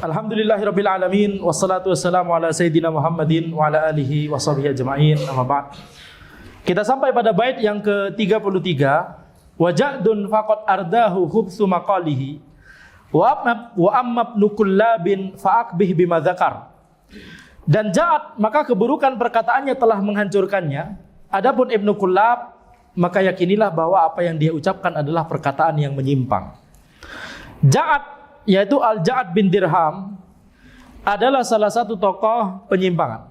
Alhamdulillahirabbil alamin wassalatu wassalamu ala sayyidina Muhammadin wa ala alihi washabihi ajmain. Amma ba'd. Kita sampai pada bait yang ke-33. Waja'dun faqad ardahu khubsu maqalihi wa amma nukullabin fa'aqbih bima dzakar. Dan ja'at, maka keburukan perkataannya telah menghancurkannya. Adapun Ibnu Kullab, maka yakinilah bahwa apa yang dia ucapkan adalah perkataan yang menyimpang. Ja'at, yaitu Al-Ja'ad bin Dirham, adalah salah satu tokoh penyimpangan.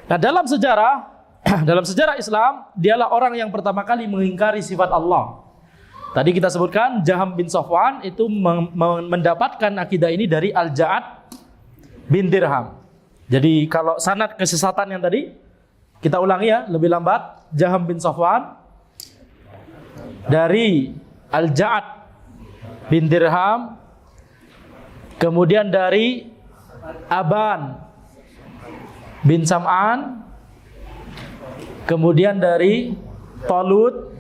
Nah, dalam sejarah Islam, dialah orang yang pertama kali mengingkari sifat Allah. Tadi kita sebutkan Jaham bin Safwan itu mendapatkan akidah ini dari Al-Ja'ad bin Dirham. Jadi kalau sanad kesesatan yang tadi kita ulangi ya, lebih lambat. Jaham bin Safwan dari Al-Ja'ad bin Dirham, kemudian dari Aban bin Sam'an, kemudian dari Talut.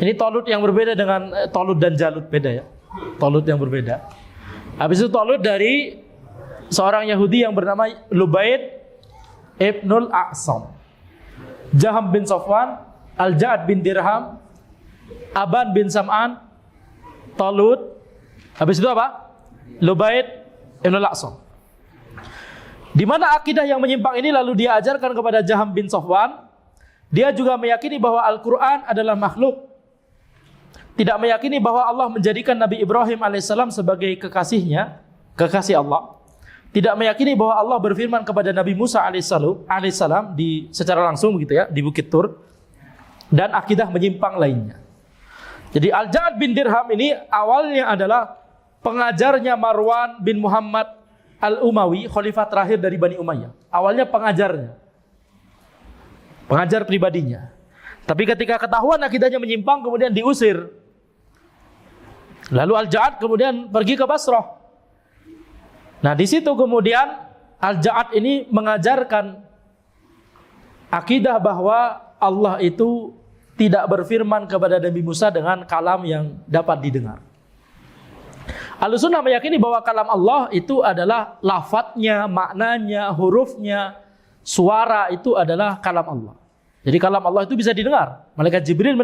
Ini Talut yang berbeda dengan Talut dan Jalut, beda ya. Talut yang berbeda. Habis itu Talut dari seorang Yahudi yang bernama Lubaid Ibnul A'sam. Jaham bin Safwan, Al-Ja'ad bin Dirham, Aban bin Sam'an, Talut. Habis itu apa? Lubaid Ibnul A'sam. Di mana akidah yang menyimpang ini lalu dia ajarkan kepada Jaham bin Safwan. Dia juga meyakini bahwa Al-Quran adalah makhluk. Tidak meyakini bahwa Allah menjadikan Nabi Ibrahim alaihissalam sebagai kekasihnya, kekasih Allah. Tidak meyakini bahwa Allah berfirman kepada Nabi Musa alaihissalam secara langsung begitu ya, di Bukit Tur. Dan akidah menyimpang lainnya. Jadi Al-Ja'ad bin Dirham ini awalnya adalah pengajarnya Marwan bin Muhammad Al-Umawi, khalifah terakhir dari Bani Umayyah. Awalnya pengajarnya, pengajar pribadinya. Tapi ketika ketahuan akidahnya menyimpang, kemudian diusir. Lalu Al-Ja'ad kemudian pergi ke Basrah. Nah, di situ kemudian Al-Ja'ad ini mengajarkan akidah bahwa Allah itu tidak berfirman kepada Nabi Musa dengan kalam yang dapat didengar. Ahlussunnah meyakini bahwa kalam Allah itu adalah lafadznya, maknanya, hurufnya, suara itu adalah kalam Allah. Jadi kalam Allah itu bisa didengar. Malaikat Jibril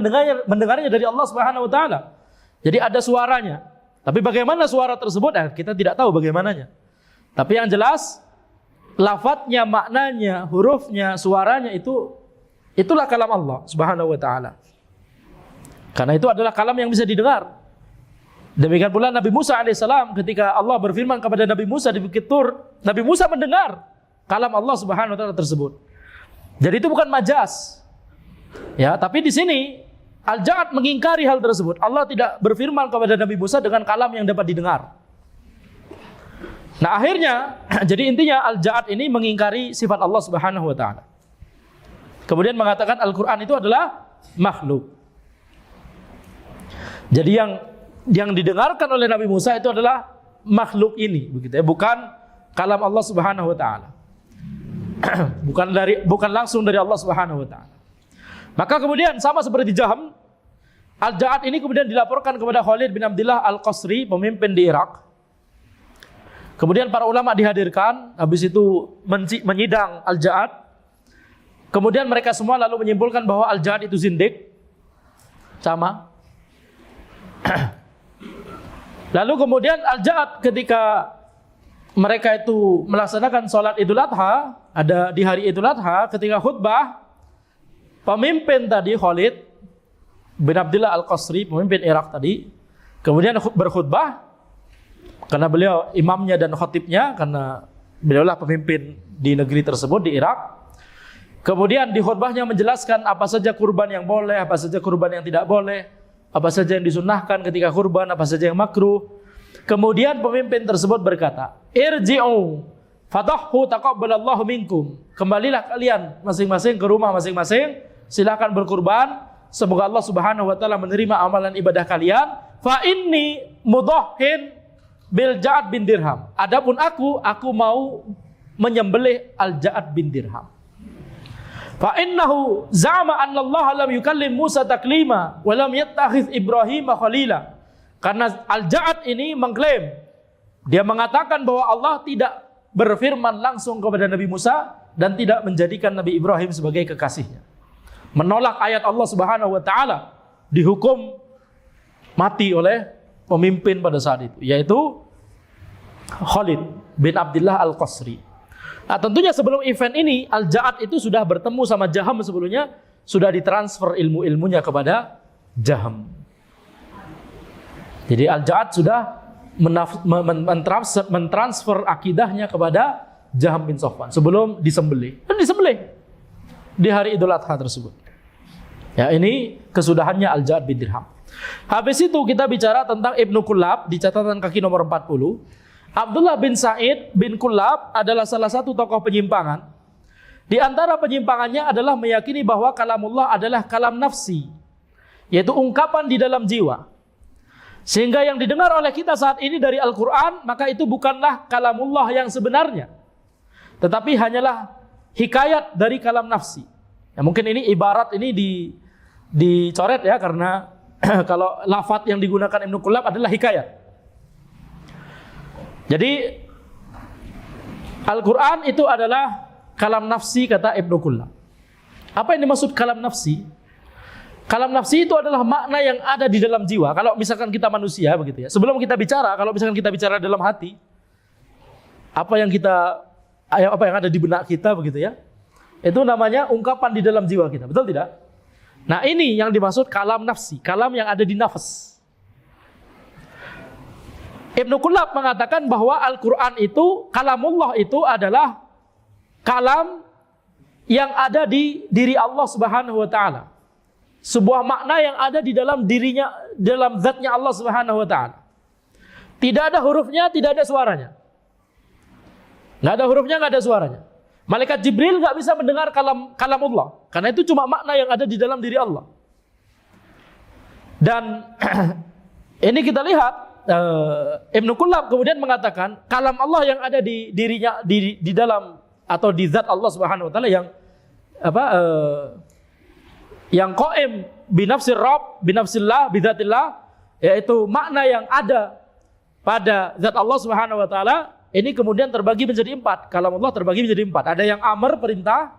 mendengarnya dari Allah Subhanahu wa taala. Jadi ada suaranya. Tapi bagaimana suara tersebut? Kita tidak tahu bagaimananya. Tapi yang jelas lafadznya, maknanya, hurufnya, suaranya itulah kalam Allah Subhanahu wa taala. Karena itu adalah kalam yang bisa didengar. Demikian pula Nabi Musa alaihissalam ketika Allah berfirman kepada Nabi Musa di Bukit Tur, Nabi Musa mendengar kalam Allah Subhanahu wa taala tersebut. Jadi itu bukan majaz. Ya, tapi di sini Al-Ja'ad mengingkari hal tersebut. Allah tidak berfirman kepada Nabi Musa dengan kalam yang dapat didengar. Nah, akhirnya jadi intinya Al-Ja'ad ini mengingkari sifat Allah Subhanahu wa taala. Kemudian mengatakan Al-Qur'an itu adalah makhluk. Jadi yang didengarkan oleh Nabi Musa itu adalah makhluk ini, begitu ya, bukan kalam Allah Subhanahu wa taala. bukan langsung dari Allah Subhanahu wa taala. Maka kemudian sama seperti Jaham, Al-Ja'ad ini kemudian dilaporkan kepada Khalid bin Abdullah Al-Qasri, pemimpin di Irak. Kemudian para ulama dihadirkan, habis itu menyidang Al-Ja'ad. Kemudian mereka semua lalu menyimpulkan bahwa Al-Ja'ad itu zindik. Sama. Lalu kemudian Al-Ja'ad ketika mereka itu melaksanakan sholat Idul Adha, ada di hari Idul Adha, ketika khutbah, pemimpin tadi Khalid bin Abdullah Al-Qasri, pemimpin Irak tadi, kemudian berkhutbah, karena beliau imamnya dan khatibnya, karena beliaulah pemimpin di negeri tersebut, di Irak. Kemudian di khutbahnya menjelaskan apa saja kurban yang boleh, apa saja kurban yang tidak boleh, apa saja yang disunnahkan ketika kurban, apa saja yang makruh. Kemudian pemimpin tersebut berkata, "Irji'u fatahhu taqabbalallahu minkum." Kembalilah kalian masing-masing ke rumah masing-masing, silakan berkurban, semoga Allah Subhanahu wa taala menerima amalan ibadah kalian. Fa inni mudahhin bil Ja'ad bin Dirham. Adapun aku mau menyembelih Al-Ja'ad bin Dirham. Fa innahu za'ama anna Allah lam yukallim Musa taklima wa lam yattakhidh Ibrahim khalila. Karena Al-Ja'ad ini mengklaim Dia mengatakan bahwa Allah tidak berfirman langsung kepada Nabi Musa dan tidak menjadikan Nabi Ibrahim sebagai kekasihnya. Menolak ayat Allah Subhanahu wa taala, dihukum mati oleh pemimpin pada saat itu, yaitu Khalid bin Abdullah Al-Qasri. Nah, tentunya sebelum event ini Al-Ja'ad itu sudah bertemu sama Jaham sebelumnya, sudah ditransfer ilmu-ilmunya kepada Jaham. Jadi Al-Ja'ad sudah mentransfer akidahnya kepada Jaham bin Safwan sebelum disembelih. Dan disembelih di hari Idul Adha tersebut. Ya, ini kesudahannya Al-Ja'ad bin Dirham. Habis itu kita bicara tentang Ibnu Kullab di catatan kaki nomor 40. Abdullah bin Sa'id bin Kullab adalah salah satu tokoh penyimpangan. Di antara penyimpangannya adalah meyakini bahwa kalamullah adalah kalam nafsi, yaitu ungkapan di dalam jiwa. Sehingga yang didengar oleh kita saat ini dari Al-Quran, maka itu bukanlah kalamullah yang sebenarnya, tetapi hanyalah hikayat dari kalam nafsi. Ya, mungkin ini ibarat ini dicoret ya, karena kalau lafadz yang digunakan Ibnu Kullab adalah hikayat. Jadi Al-Quran itu adalah kalam nafsi, kata Ibnu Kullab. Apa yang dimaksud kalam nafsi? Kalam nafsi itu adalah makna yang ada di dalam jiwa. Kalau misalkan kita manusia begitu ya, sebelum kita bicara, kalau misalkan kita bicara dalam hati, apa yang ada di benak kita begitu ya, itu namanya ungkapan di dalam jiwa kita, betul tidak? Nah, ini yang dimaksud kalam nafsi, kalam yang ada di nafas. Ibnu Kullab mengatakan bahwa Al-Quran itu, kalamullah itu adalah kalam yang ada di diri Allah Subhanahu wa taala. Sebuah makna yang ada di dalam dirinya, dalam zatnya Allah Subhanahu wa taala. Tidak ada hurufnya, tidak ada suaranya. Nggak ada hurufnya, nggak ada suaranya. Malaikat Jibril nggak bisa mendengar kalamullah, karena itu cuma makna yang ada di dalam diri Allah. Dan ini kita lihat, Ibnu Kullab kemudian mengatakan kalam Allah yang ada di dirinya, di dalam atau di zat Allah Subhanahu wa taala yang qaim binafsir Rabb, binafsillah, bizatillah, yaitu makna yang ada pada zat Allah Subhanahu wa taala, ini kemudian terbagi menjadi 4. Kalamullah terbagi menjadi 4. Ada yang amr, perintah,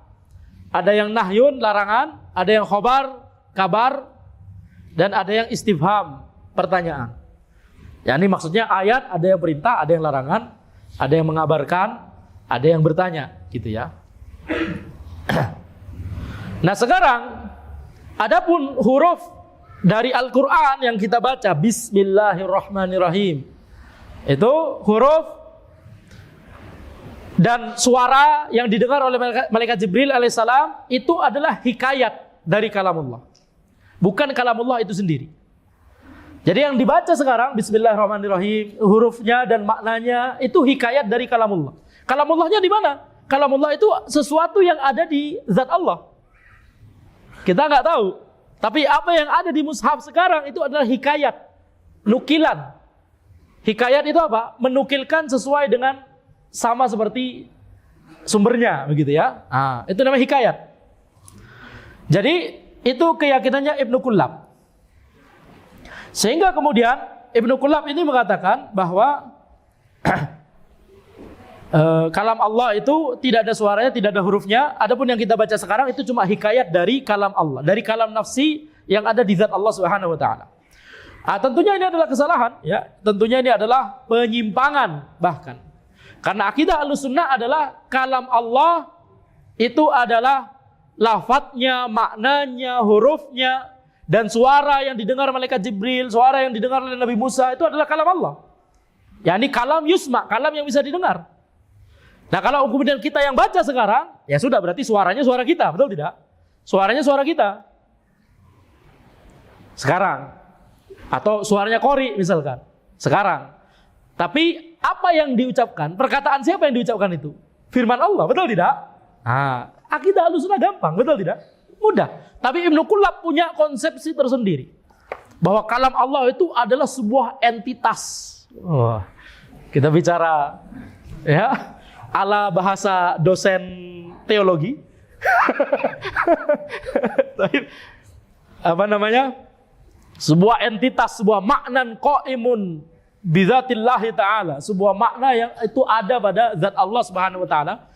ada yang nahyun, larangan, ada yang khobar, kabar, dan ada yang istifham, pertanyaan. Ya, ini maksudnya ayat ada yang perintah, ada yang larangan, ada yang mengabarkan, ada yang bertanya, gitu ya. Nah, sekarang adapun huruf dari Al-Quran yang kita baca, Bismillahirrahmanirrahim, itu huruf dan suara yang didengar oleh malaikat Jibril alaihissalam itu adalah hikayat dari kalamullah, bukan kalamullah itu sendiri. Jadi yang dibaca sekarang Bismillahirrahmanirrahim, hurufnya dan maknanya itu hikayat dari kalamullah. Kalamullahnya di mana? Kalamullah itu sesuatu yang ada di zat Allah. Kita nggak tahu. Tapi apa yang ada di mushaf sekarang itu adalah hikayat, nukilan. Hikayat itu apa? Menukilkan sesuai dengan sama seperti sumbernya, begitu ya. Nah, itu namanya hikayat. Jadi itu keyakinannya Ibnu Kullab. Sehingga kemudian Ibnu Kullab ini mengatakan bahwa kalam Allah itu tidak ada suaranya, tidak ada hurufnya. Adapun yang kita baca sekarang itu cuma hikayat dari kalam Allah, dari kalam nafsi yang ada di zat Allah Subhanahu wa taala. Tentunya ini adalah kesalahan, ya. Tentunya ini adalah penyimpangan bahkan. Karena akidah Ahlussunnah adalah kalam Allah itu adalah lafadznya, maknanya, hurufnya, dan suara yang didengar malaikat Jibril, suara yang didengar oleh Nabi Musa itu adalah kalam Allah. Yani kalam yusma, kalam yang bisa didengar. Nah, kalau kemudian kita yang baca sekarang, ya sudah, berarti suaranya suara kita, betul tidak? Suaranya suara kita. Sekarang. Atau suaranya Qori misalkan. Sekarang. Tapi apa yang diucapkan, perkataan siapa yang diucapkan itu? Firman Allah, betul tidak? Nah, akidah Ahlussunnah gampang, betul tidak? Mudah. Tapi Ibnu Kullab punya konsepsi tersendiri. Bahwa kalam Allah itu adalah sebuah entitas. Kita bicara ya ala bahasa dosen teologi. Apa namanya? Sebuah entitas, sebuah maknan qaimun bidzatillahi ta'ala, sebuah makna yang itu ada pada zat Allah Subhanahu wa taala.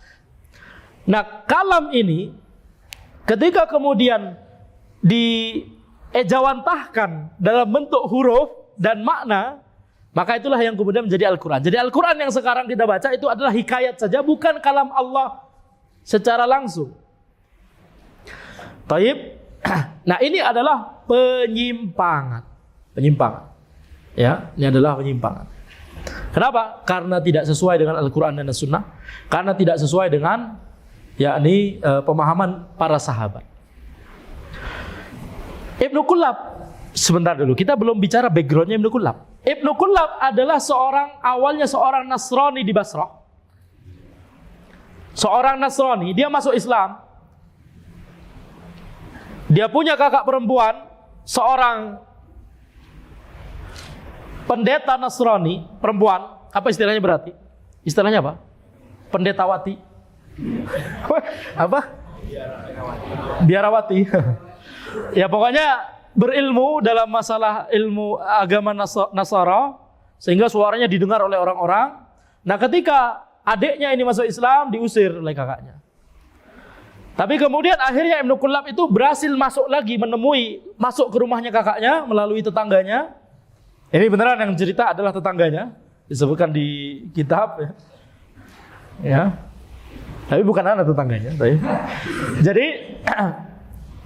Nah, kalam ini ketika kemudian diejawantahkan dalam bentuk huruf dan makna, maka itulah yang kemudian menjadi Al-Quran. Jadi Al-Quran yang sekarang kita baca itu adalah hikayat saja, bukan kalam Allah secara langsung. Taib. Nah, ini adalah penyimpangan. Ya, ini adalah penyimpangan. Kenapa? Karena tidak sesuai dengan Al-Quran dan As-Sunnah. Karena tidak sesuai dengan yakni pemahaman para sahabat. Ibnu Kullab, sebentar dulu, kita belum bicara backgroundnya Ibnu Kullab. Ibnu Kullab adalah awalnya seorang Nasrani di Basrah. Seorang Nasrani, dia masuk Islam. Dia punya kakak perempuan, seorang pendeta Nasrani, perempuan. Apa istilahnya berarti? Istilahnya apa? Pendetawati. Apa? Biarawati. Ya pokoknya berilmu dalam masalah ilmu agama Nasara, sehingga suaranya didengar oleh orang-orang. Nah, ketika adiknya ini masuk Islam, diusir oleh kakaknya. Tapi kemudian akhirnya Ibnu Kullab itu berhasil masuk lagi, masuk ke rumahnya kakaknya melalui tetangganya. Ini beneran yang cerita adalah tetangganya, disebutkan di kitab ya. Ya. Tapi bukan anak tetangganya. Jadi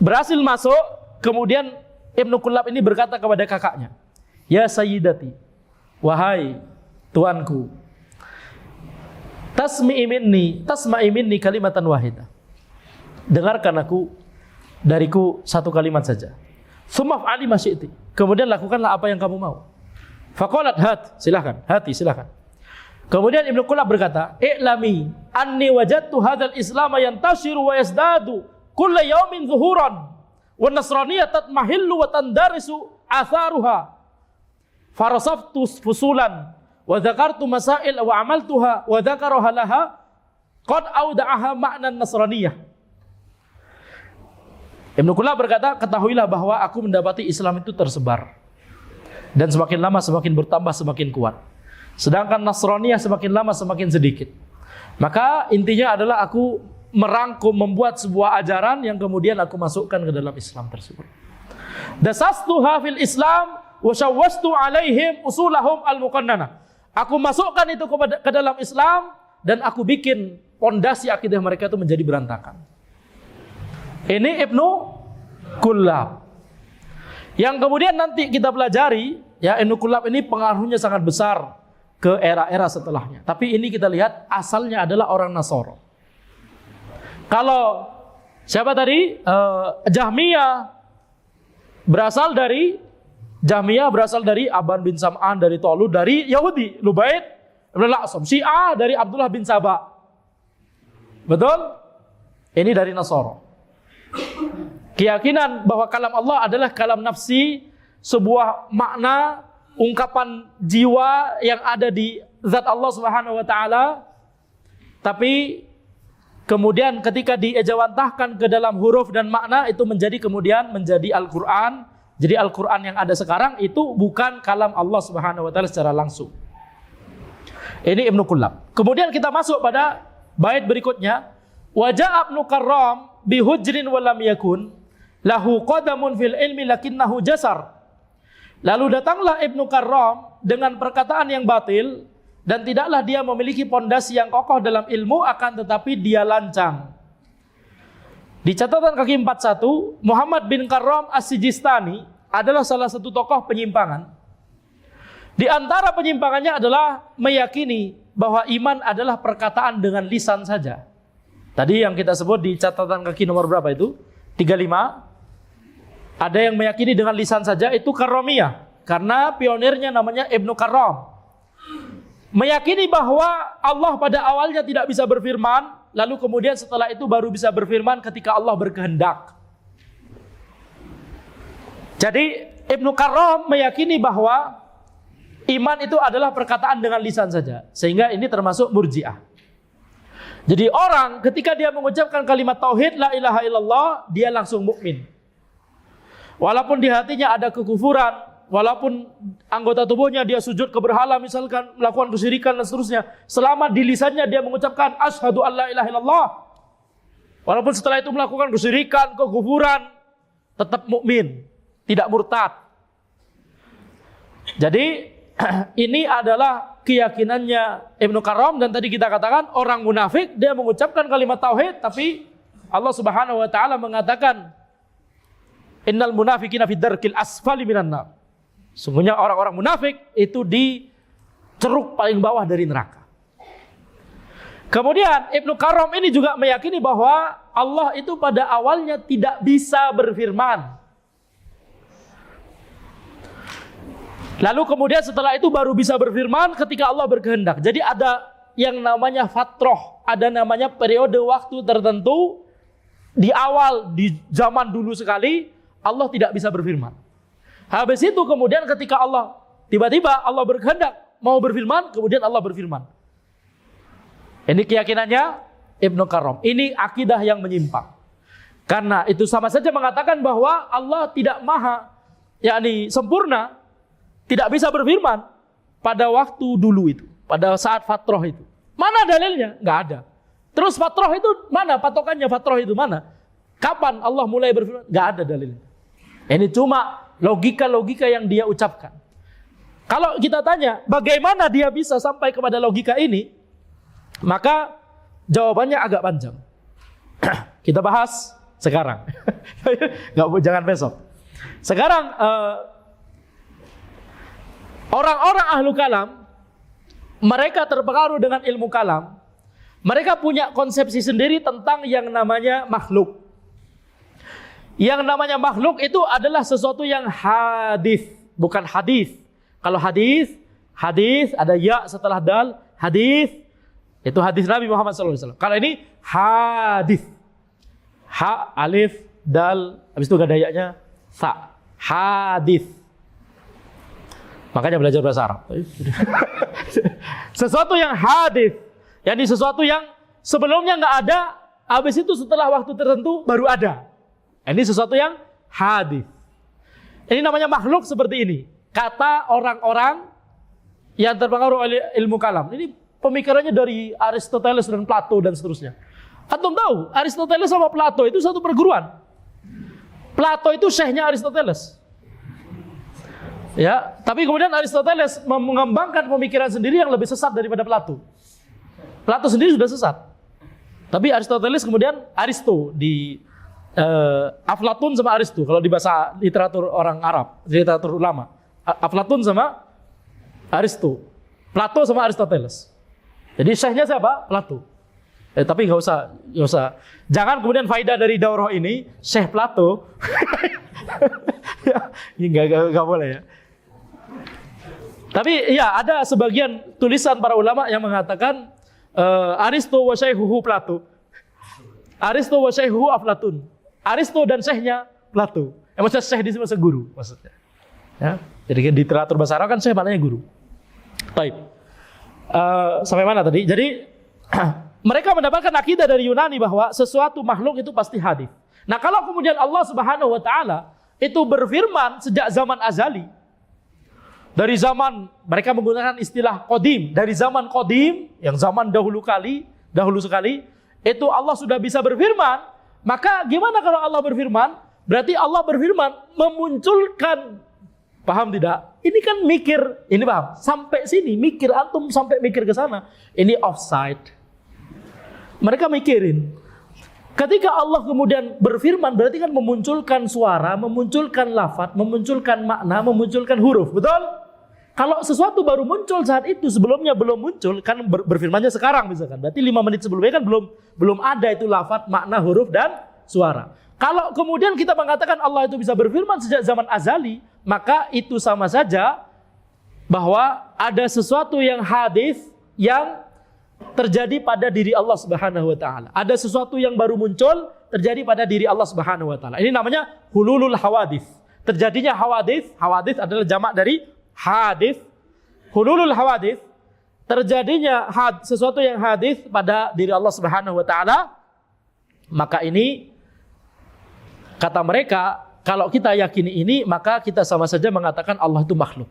berhasil masuk, kemudian Ibnu Kullab ini berkata kepada kakaknya, "Ya Sayyidati, wahai tuanku, tasma'i minni kalimatan wahidah. Dengarkan dariku satu kalimat saja. Tsumma fa'ali ma syi'ti. Kemudian lakukanlah apa yang kamu mau." Faqalat silakan. Kemudian Ibnu Kullab berkata, "I'lami anni wajadtu hadzal Islam yantashiru wa yazdadu kulla yawmin zuhuran wa nasraniyah tatmahillu wa tandarisu atharuha. Farasaftu fusulan wa dzakartu masail wa amaltuha wa dzakaraha laha qad auda'aha ma'nan nasraniyah." Ibnu Kullab berkata, "Ketahuilah bahwa aku mendapati Islam itu tersebar, dan semakin lama semakin bertambah, semakin kuat. Sedangkan Nasraniyah semakin lama semakin sedikit. Maka intinya adalah aku merangkum, membuat sebuah ajaran yang kemudian aku masukkan ke dalam Islam tersebut. Dasastuha fil Islam wa syawwastu alaihim usulahum al-muqannanah." Aku masukkan itu ke dalam Islam dan aku bikin pondasi akidah mereka itu menjadi berantakan. Ini Ibnu Kullab. Yang kemudian nanti kita pelajari, ya, Ibnu Kullab ini pengaruhnya sangat besar ke era-era setelahnya. Tapi ini kita lihat asalnya adalah orang Nasara. Kalau siapa tadi? Jahmiyah berasal dari Aban bin Sam'an, dari Talut, dari Yahudi, Lubaid bin Al-Aqsam. Syiah dari Abdullah bin Sabah. Betul? Ini dari Nasara. Keyakinan bahwa kalam Allah adalah kalam nafsi, sebuah makna, ungkapan jiwa yang ada di zat Allah Subhanahu wa taala. Tapi kemudian ketika diejawantahkan ke dalam huruf dan makna, itu kemudian menjadi Al-Qur'an. Jadi Al-Qur'an yang ada sekarang itu bukan kalam Allah Subhanahu wa taala secara langsung. Ini Ibnu Kullab. Kemudian kita masuk pada bait berikutnya. Wa ja'a Ibnu Karram bi hujrin wa lam yakun lahu qadamun fil ilmi lakinnahu jasar. Lalu datanglah Ibnu Karram dengan perkataan yang batil, dan tidaklah dia memiliki pondasi yang kokoh dalam ilmu, akan tetapi dia lancang. Di catatan kaki 41, Muhammad bin Karram As-Sijistani adalah salah satu tokoh penyimpangan. Di antara penyimpangannya adalah meyakini bahwa iman adalah perkataan dengan lisan saja. Tadi yang kita sebut di catatan kaki nomor berapa itu? 35. Ada yang meyakini dengan lisan saja, itu Karramiyah. Karena pionirnya namanya Ibnu Karram. Meyakini bahwa Allah pada awalnya tidak bisa berfirman, lalu kemudian setelah itu baru bisa berfirman ketika Allah berkehendak. Jadi Ibnu Karram meyakini bahwa iman itu adalah perkataan dengan lisan saja. Sehingga ini termasuk Murji'ah. Jadi orang ketika dia mengucapkan kalimat tauhid la ilaha illallah, dia langsung mukmin. Walaupun di hatinya ada kekufuran, walaupun anggota tubuhnya dia sujud ke berhala, misalkan melakukan kesyirikan dan seterusnya, selama di lisannya dia mengucapkan asyhadu alla ilaha illallah, walaupun setelah itu melakukan kesyirikan, kekufuran, tetap mukmin, tidak murtad. Jadi ini adalah keyakinannya Ibnu Karam, dan tadi kita katakan orang munafik dia mengucapkan kalimat tauhid, tapi Allah Subhanahu wa taala mengatakan innal munafiqina fid darkil asfali minan nar. Sungguhnya orang-orang munafik itu di ceruk paling bawah dari neraka. Kemudian Ibnu Karam ini juga meyakini bahwa Allah itu pada awalnya tidak bisa berfirman. Lalu kemudian setelah itu baru bisa berfirman ketika Allah berkehendak. Jadi ada yang namanya fatroh, ada namanya periode waktu tertentu di awal, di zaman dulu sekali Allah tidak bisa berfirman. Habis itu kemudian ketika Allah tiba-tiba Allah berkehendak mau berfirman, kemudian Allah berfirman. Ini keyakinannya Ibnu Karam. Ini akidah yang menyimpang. Karena itu sama saja mengatakan bahwa Allah tidak maha, yakni sempurna, tidak bisa berfirman pada waktu dulu itu, pada saat fatroh itu. Mana dalilnya? Nggak ada. Terus fatroh itu mana? Patokannya fatroh itu mana? Kapan Allah mulai berfirman? Nggak ada dalilnya. Ini cuma logika-logika yang dia ucapkan. Kalau kita tanya, bagaimana dia bisa sampai kepada logika ini? Maka jawabannya agak panjang. Kita bahas sekarang. Jangan besok. Sekarang orang-orang ahlu kalam, mereka terpengaruh dengan ilmu kalam. Mereka punya konsepsi sendiri tentang yang namanya makhluk. Yang namanya makhluk itu adalah sesuatu yang hadis, bukan hadis. Kalau hadis ada ya setelah dal, hadis itu hadis Nabi Muhammad SAW. Kalau ini hadis, ha alif dal, habis itu gak ada ya-nya, sa, hadis. Makanya belajar bahasa Arab. Sesuatu yang hadis, yakni sesuatu yang sebelumnya nggak ada, habis itu setelah waktu tertentu baru ada. Ini sesuatu yang hadis. Ini namanya makhluk seperti ini. Kata orang-orang yang terpengaruh oleh ilmu kalam. Ini pemikirannya dari Aristoteles dan Plato dan seterusnya. Antum tahu, Aristoteles sama Plato itu satu perguruan. Plato itu syekhnya Aristoteles. Ya, tapi kemudian Aristoteles mengembangkan pemikiran sendiri yang lebih sesat daripada Plato. Plato sendiri sudah sesat. Tapi Aristoteles kemudian Aristo di Aflatun sama Aristo kalau di bahasa literatur orang Arab, literatur ulama. Aflatun sama Aristo. Plato sama Aristoteles. Jadi syekhnya siapa? Plato. Tapi nggak usah. Jangan kemudian faedah dari daurah ini Syekh Plato. Ya, nggak boleh ya. Tapi ya ada sebagian tulisan para ulama yang mengatakan Aristo wa syekhuhu Plato. Aristo wa syekhuhu Aflatun. Aristo dan syekhnya Plato. Maksudnya syekh di sini maksudnya guru maksudnya. Ya. Jadi di literatur bahasa Arab kan syekh maknanya guru. Baik. Sampai mana tadi? Jadi mereka mendapatkan akidah dari Yunani bahwa sesuatu makhluk itu pasti hadis. Nah, kalau kemudian Allah Subhanahu wa taala itu berfirman sejak zaman azali. Dari zaman mereka menggunakan istilah qadim, dari zaman qadim yang zaman dahulu sekali, itu Allah sudah bisa berfirman, maka gimana kalau Allah berfirman? Berarti Allah berfirman memunculkan, paham tidak? Ini kan mikir, ini paham? Sampai sini mikir, antum sampai mikir ke sana. Ini offside. Mereka mikirin. Ketika Allah kemudian berfirman berarti kan memunculkan suara, memunculkan lafaz, memunculkan makna, memunculkan huruf, betul? Kalau sesuatu baru muncul saat itu, sebelumnya belum muncul, kan berfirmannya sekarang misalkan. Berarti 5 menit sebelumnya kan belum ada itu lafaz, makna, huruf dan suara. Kalau kemudian kita mengatakan Allah itu bisa berfirman sejak zaman azali, maka itu sama saja bahwa ada sesuatu yang hadis yang terjadi pada diri Allah Subhanahu wa taala. Ada sesuatu yang baru muncul terjadi pada diri Allah Subhanahu wa taala. Ini namanya hululul hawadits. Terjadinya hawadits, hawadits adalah jamak dari hadis. Hululul hawadits, terjadinya sesuatu yang hadis pada diri Allah Subhanahu wa taala. Maka ini kata mereka kalau kita yakini ini, maka kita sama saja mengatakan Allah itu makhluk.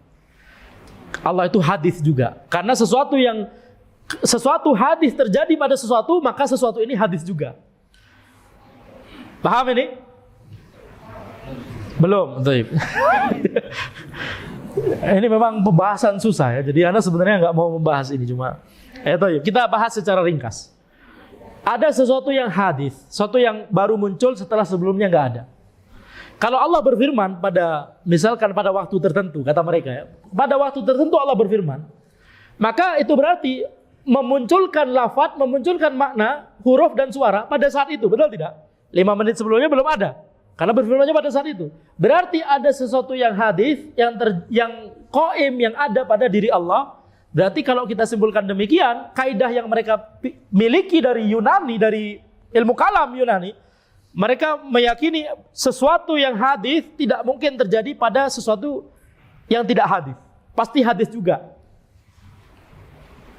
Allah itu hadis juga. Karena sesuatu hadis terjadi pada sesuatu, maka sesuatu ini hadis juga. Paham ini? Belum, baik. Ini memang pembahasan susah ya. Jadi Anda sebenarnya nggak mau membahas ini, cuma kita bahas secara ringkas. Ada sesuatu yang hadis, sesuatu yang baru muncul setelah sebelumnya nggak ada. Kalau Allah berfirman misalkan pada waktu tertentu, kata mereka ya, pada waktu tertentu Allah berfirman, maka itu berarti memunculkan lafaz, memunculkan makna, huruf dan suara pada saat itu, betul tidak? 5 menit sebelumnya belum ada, karena berfirmannya pada saat itu. Berarti ada sesuatu yang hadis, yang qaim, yang ada pada diri Allah. Berarti kalau kita simpulkan demikian, kaidah yang mereka miliki dari Yunani, dari ilmu kalam Yunani, mereka meyakini sesuatu yang hadis tidak mungkin terjadi pada sesuatu yang tidak hadis. Pasti hadis juga.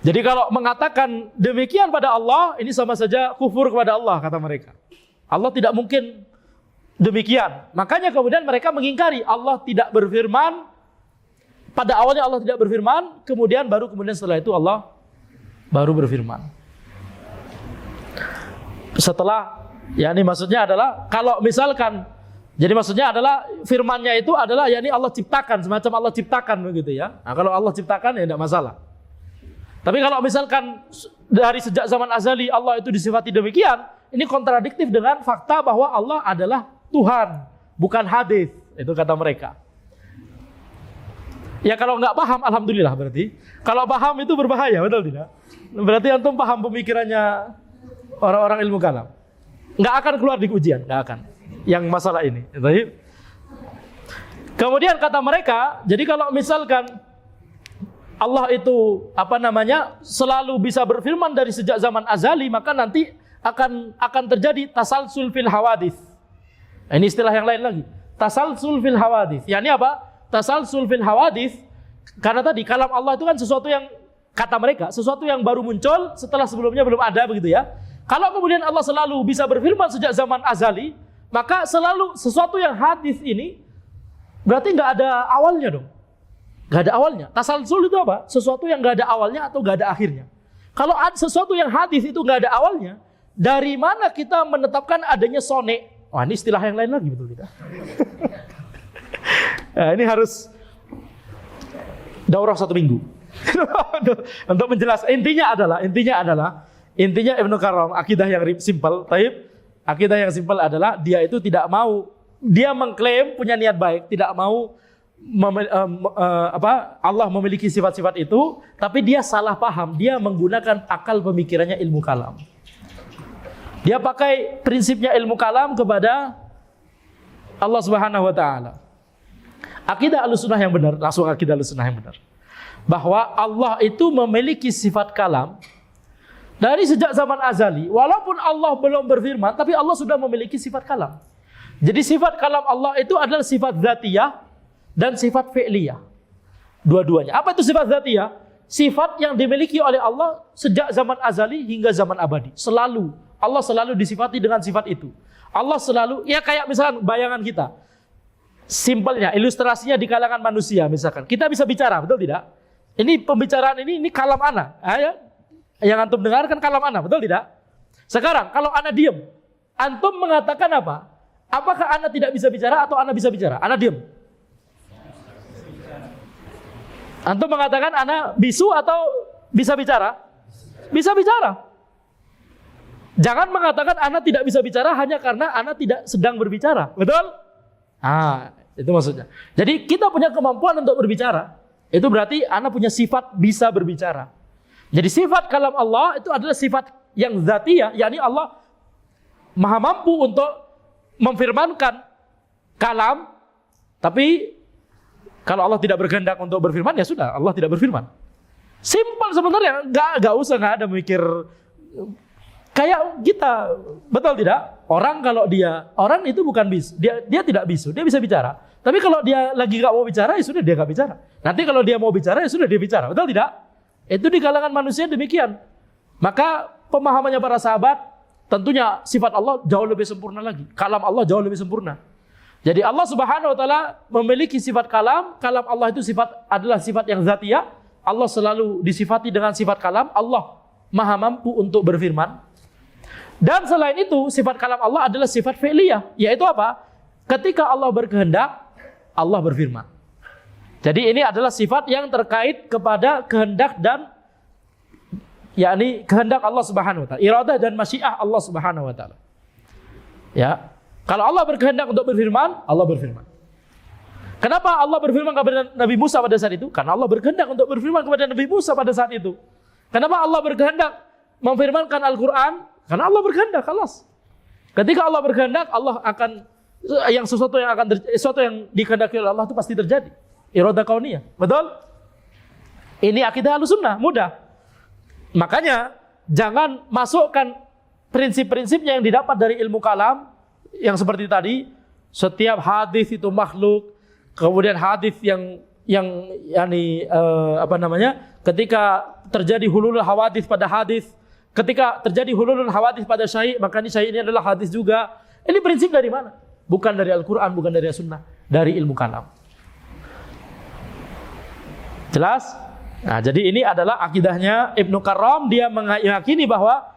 Jadi kalau mengatakan demikian pada Allah, ini sama saja kufur kepada Allah, kata mereka. Allah tidak mungkin demikian. Makanya kemudian mereka mengingkari Allah tidak berfirman. Pada awalnya Allah tidak berfirman, kemudian setelah itu Allah baru berfirman. Setelah, ya ini maksudnya adalah kalau misalkan, jadi maksudnya adalah firmannya itu adalah yakni Allah ciptakan, semacam Allah ciptakan begitu ya. Nah, kalau Allah ciptakan ya tidak masalah. Tapi kalau misalkan dari sejak zaman azali Allah itu disifati demikian, ini kontradiktif dengan fakta bahwa Allah adalah Tuhan, bukan hadis. Itu kata mereka. Ya kalau nggak paham, alhamdulillah berarti. Kalau paham itu berbahaya, betul tidak? Berarti antum paham pemikirannya orang-orang ilmu kalam. Nggak akan keluar di ujian, nggak akan. Yang masalah ini. Kemudian kata mereka, jadi kalau misalkan Allah itu selalu bisa berfirman dari sejak zaman azali, maka nanti akan terjadi tasalsul fil hawadits. Ini istilah yang lain lagi. Tasalsul fil hawadits. Yani apa? Tasalsul fil hawadits, karena tadi kalam Allah itu kan sesuatu yang, kata mereka, sesuatu yang baru muncul setelah sebelumnya belum ada, begitu ya. Kalau kemudian Allah selalu bisa berfirman sejak zaman azali, maka selalu sesuatu yang hadis ini berarti nggak ada awalnya dong. Nggak ada awalnya. Tasalsul itu apa? Sesuatu yang nggak ada awalnya atau nggak ada akhirnya. Kalau sesuatu yang hadis itu nggak ada awalnya, dari mana kita menetapkan adanya sone? Wah, ini istilah yang lain lagi, betul tidak? Nah, ini harus daurah 1 minggu untuk menjelaskan. Intinya Ibnu Karam, akidah yang simpel. Akidah yang simpel adalah dia itu tidak mau, dia mengklaim punya niat baik, tidak mau Allah memiliki sifat-sifat itu, tapi dia salah paham. Dia menggunakan akal pemikirannya ilmu kalam. Dia pakai prinsipnya ilmu kalam kepada Allah Subhanahu wa taala. Akidah Ahlussunnah yang benar, langsung akidah Ahlussunnah yang benar, bahwa Allah itu memiliki sifat kalam dari sejak zaman azali. Walaupun Allah belum berfirman, tapi Allah sudah memiliki sifat kalam. Jadi sifat kalam Allah itu adalah sifat dzatiyah dan sifat fi'liyah. Dua-duanya. Apa itu sifat dzatiyah? Sifat yang dimiliki oleh Allah sejak zaman azali hingga zaman abadi. Selalu. Allah selalu disifati dengan sifat itu. Allah selalu, ya kayak misalkan bayangan kita. Simpelnya, ilustrasinya di kalangan manusia misalkan. Kita bisa bicara, betul tidak? Ini pembicaraan ini kalam ana. Yang antum dengarkan kalam ana, betul tidak? Sekarang, kalau ana diam, antum mengatakan apa? Apakah ana tidak bisa bicara atau ana bisa bicara? Ana diam. Antum mengatakan ana bisu atau bisa bicara? Bisa bicara. Jangan mengatakan ana tidak bisa bicara hanya karena ana tidak sedang berbicara. Betul? Itu maksudnya. Jadi kita punya kemampuan untuk berbicara. Itu berarti ana punya sifat bisa berbicara. Jadi sifat kalam Allah itu adalah sifat yang dzatiyah, yakni Allah maha mampu untuk memfirmankan kalam, tapi kalau Allah tidak berkehendak untuk berfirman, ya sudah, Allah tidak berfirman. Simpel sebenarnya, nggak usah ada mikir kayak kita, betul tidak? Orang itu bukan bisu, dia tidak bisu, dia bisa bicara. Tapi kalau dia lagi nggak mau bicara, ya sudah dia nggak bicara. Nanti kalau dia mau bicara, ya sudah dia bicara, betul tidak? Itu di kalangan manusia demikian. Maka pemahamannya para sahabat, tentunya sifat Allah jauh lebih sempurna lagi. Kalam Allah jauh lebih sempurna. Jadi Allah Subhanahu wa taala memiliki sifat kalam. Kalam Allah itu adalah sifat yang zatiyah. Allah selalu disifati dengan sifat kalam. Allah Maha mampu untuk berfirman. Dan selain itu, sifat kalam Allah adalah sifat fi'liyah, yaitu apa? Ketika Allah berkehendak, Allah berfirman. Jadi ini adalah sifat yang terkait kepada kehendak dan yakni kehendak Allah Subhanahu wa taala, iradah dan masyiah Allah Subhanahu wa taala. Ya. Kalau Allah berkehendak untuk berfirman, Allah berfirman. Kenapa Allah berfirman kepada Nabi Musa pada saat itu? Karena Allah berkehendak untuk berfirman kepada Nabi Musa pada saat itu. Kenapa Allah berkehendak memfirmankan Al-Qur'an? Karena Allah berkehendak, kelas. Ketika Allah berkehendak, Allah akan sesuatu yang dikehendaki oleh Allah itu pasti terjadi. Iradah kauniyah. Betul? Ini akidah Ahlussunnah, mudah. Makanya jangan masukkan prinsip-prinsipnya yang didapat dari ilmu kalam yang seperti tadi, setiap hadis itu makhluk, kemudian hadis ketika terjadi hulul hawadis pada hadis, ketika terjadi hulul hawadis pada syai', maka syai' ini adalah hadis juga. Ini prinsip dari mana? Bukan dari Al-Qur'an, bukan dari Sunnah, dari ilmu kalam. Jelas? Nah, jadi ini adalah akidahnya Ibnu Karram. Dia meyakini bahwa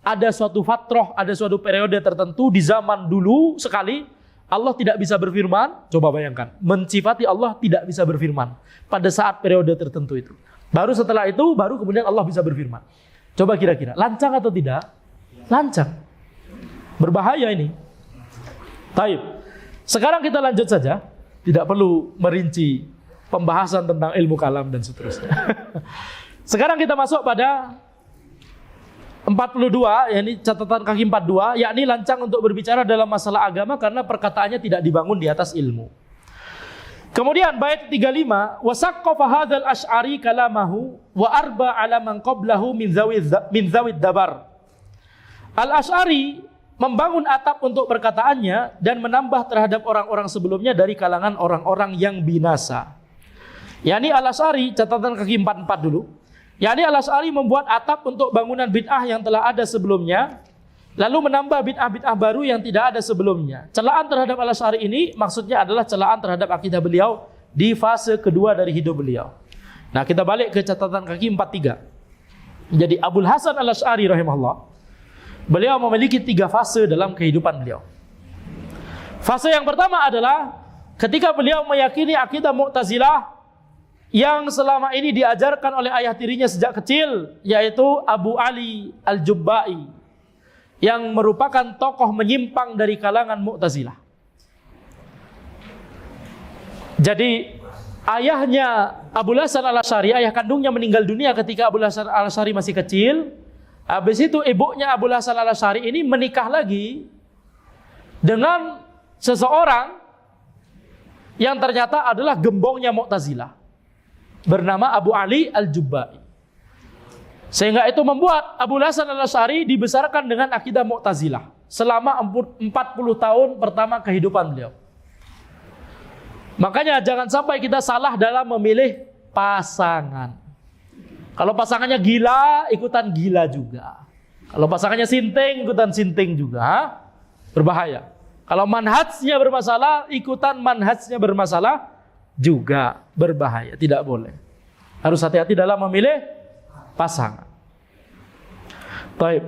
ada suatu fatrah, ada suatu periode tertentu di zaman dulu sekali Allah tidak bisa berfirman. Coba bayangkan, mensifati Allah tidak bisa berfirman pada saat periode tertentu itu. Baru setelah itu, baru kemudian Allah bisa berfirman. Coba kira-kira, lancang atau tidak? Lancang. Berbahaya ini. Baik. Sekarang kita lanjut saja. Tidak perlu merinci pembahasan tentang ilmu kalam dan seterusnya. Sekarang kita masuk pada 42, yakni catatan kaki 42, yakni lancang untuk berbicara dalam masalah agama karena perkataannya tidak dibangun di atas ilmu. Kemudian bait 35, wasaqqafa hadzal asy'ari kalamahu wa arba ala man qablahu min zawid dabar. Al-Asy'ari membangun atap untuk perkataannya dan menambah terhadap orang-orang sebelumnya dari kalangan orang-orang yang binasa. Yani Al-Asy'ari, catatan kaki 44 dulu. Yani Al-Asy'ari membuat atap untuk bangunan bid'ah yang telah ada sebelumnya, lalu menambah bid'ah-bid'ah baru yang tidak ada sebelumnya. Celaan terhadap Al-Asy'ari ini maksudnya adalah celaan terhadap akidah beliau di fase kedua dari hidup beliau. Nah, kita balik ke catatan kaki 43. Jadi Abul Hasan Al-Asy'ari rahimahullah, beliau memiliki 3 fase dalam kehidupan beliau. Fase yang pertama adalah ketika beliau meyakini akidah Mu'tazilah yang selama ini diajarkan oleh ayah tirinya sejak kecil, yaitu Abu Ali Al-Jubba'i, yang merupakan tokoh menyimpang dari kalangan Mu'tazilah. Jadi ayahnya Abul Hasan Al-Asy'ari, ayah kandungnya meninggal dunia ketika Abul Hasan Al-Asy'ari masih kecil. Habis itu ibunya Abul Hasan Al-Asy'ari ini menikah lagi dengan seseorang yang ternyata adalah gembongnya Mu'tazilah, bernama Abu Ali Al-Jubba'i. Sehingga itu membuat Abul Hasan Al-Asy'ari dibesarkan dengan akidah Mu'tazilah selama 40 tahun pertama kehidupan beliau. Makanya jangan sampai kita salah dalam memilih pasangan. Kalau pasangannya gila, ikutan gila juga. Kalau pasangannya sinting, ikutan sinting juga. Berbahaya. Kalau manhajnya bermasalah, ikutan manhajnya bermasalah juga, berbahaya, tidak boleh. Harus hati-hati dalam memilih pasangan. Baik.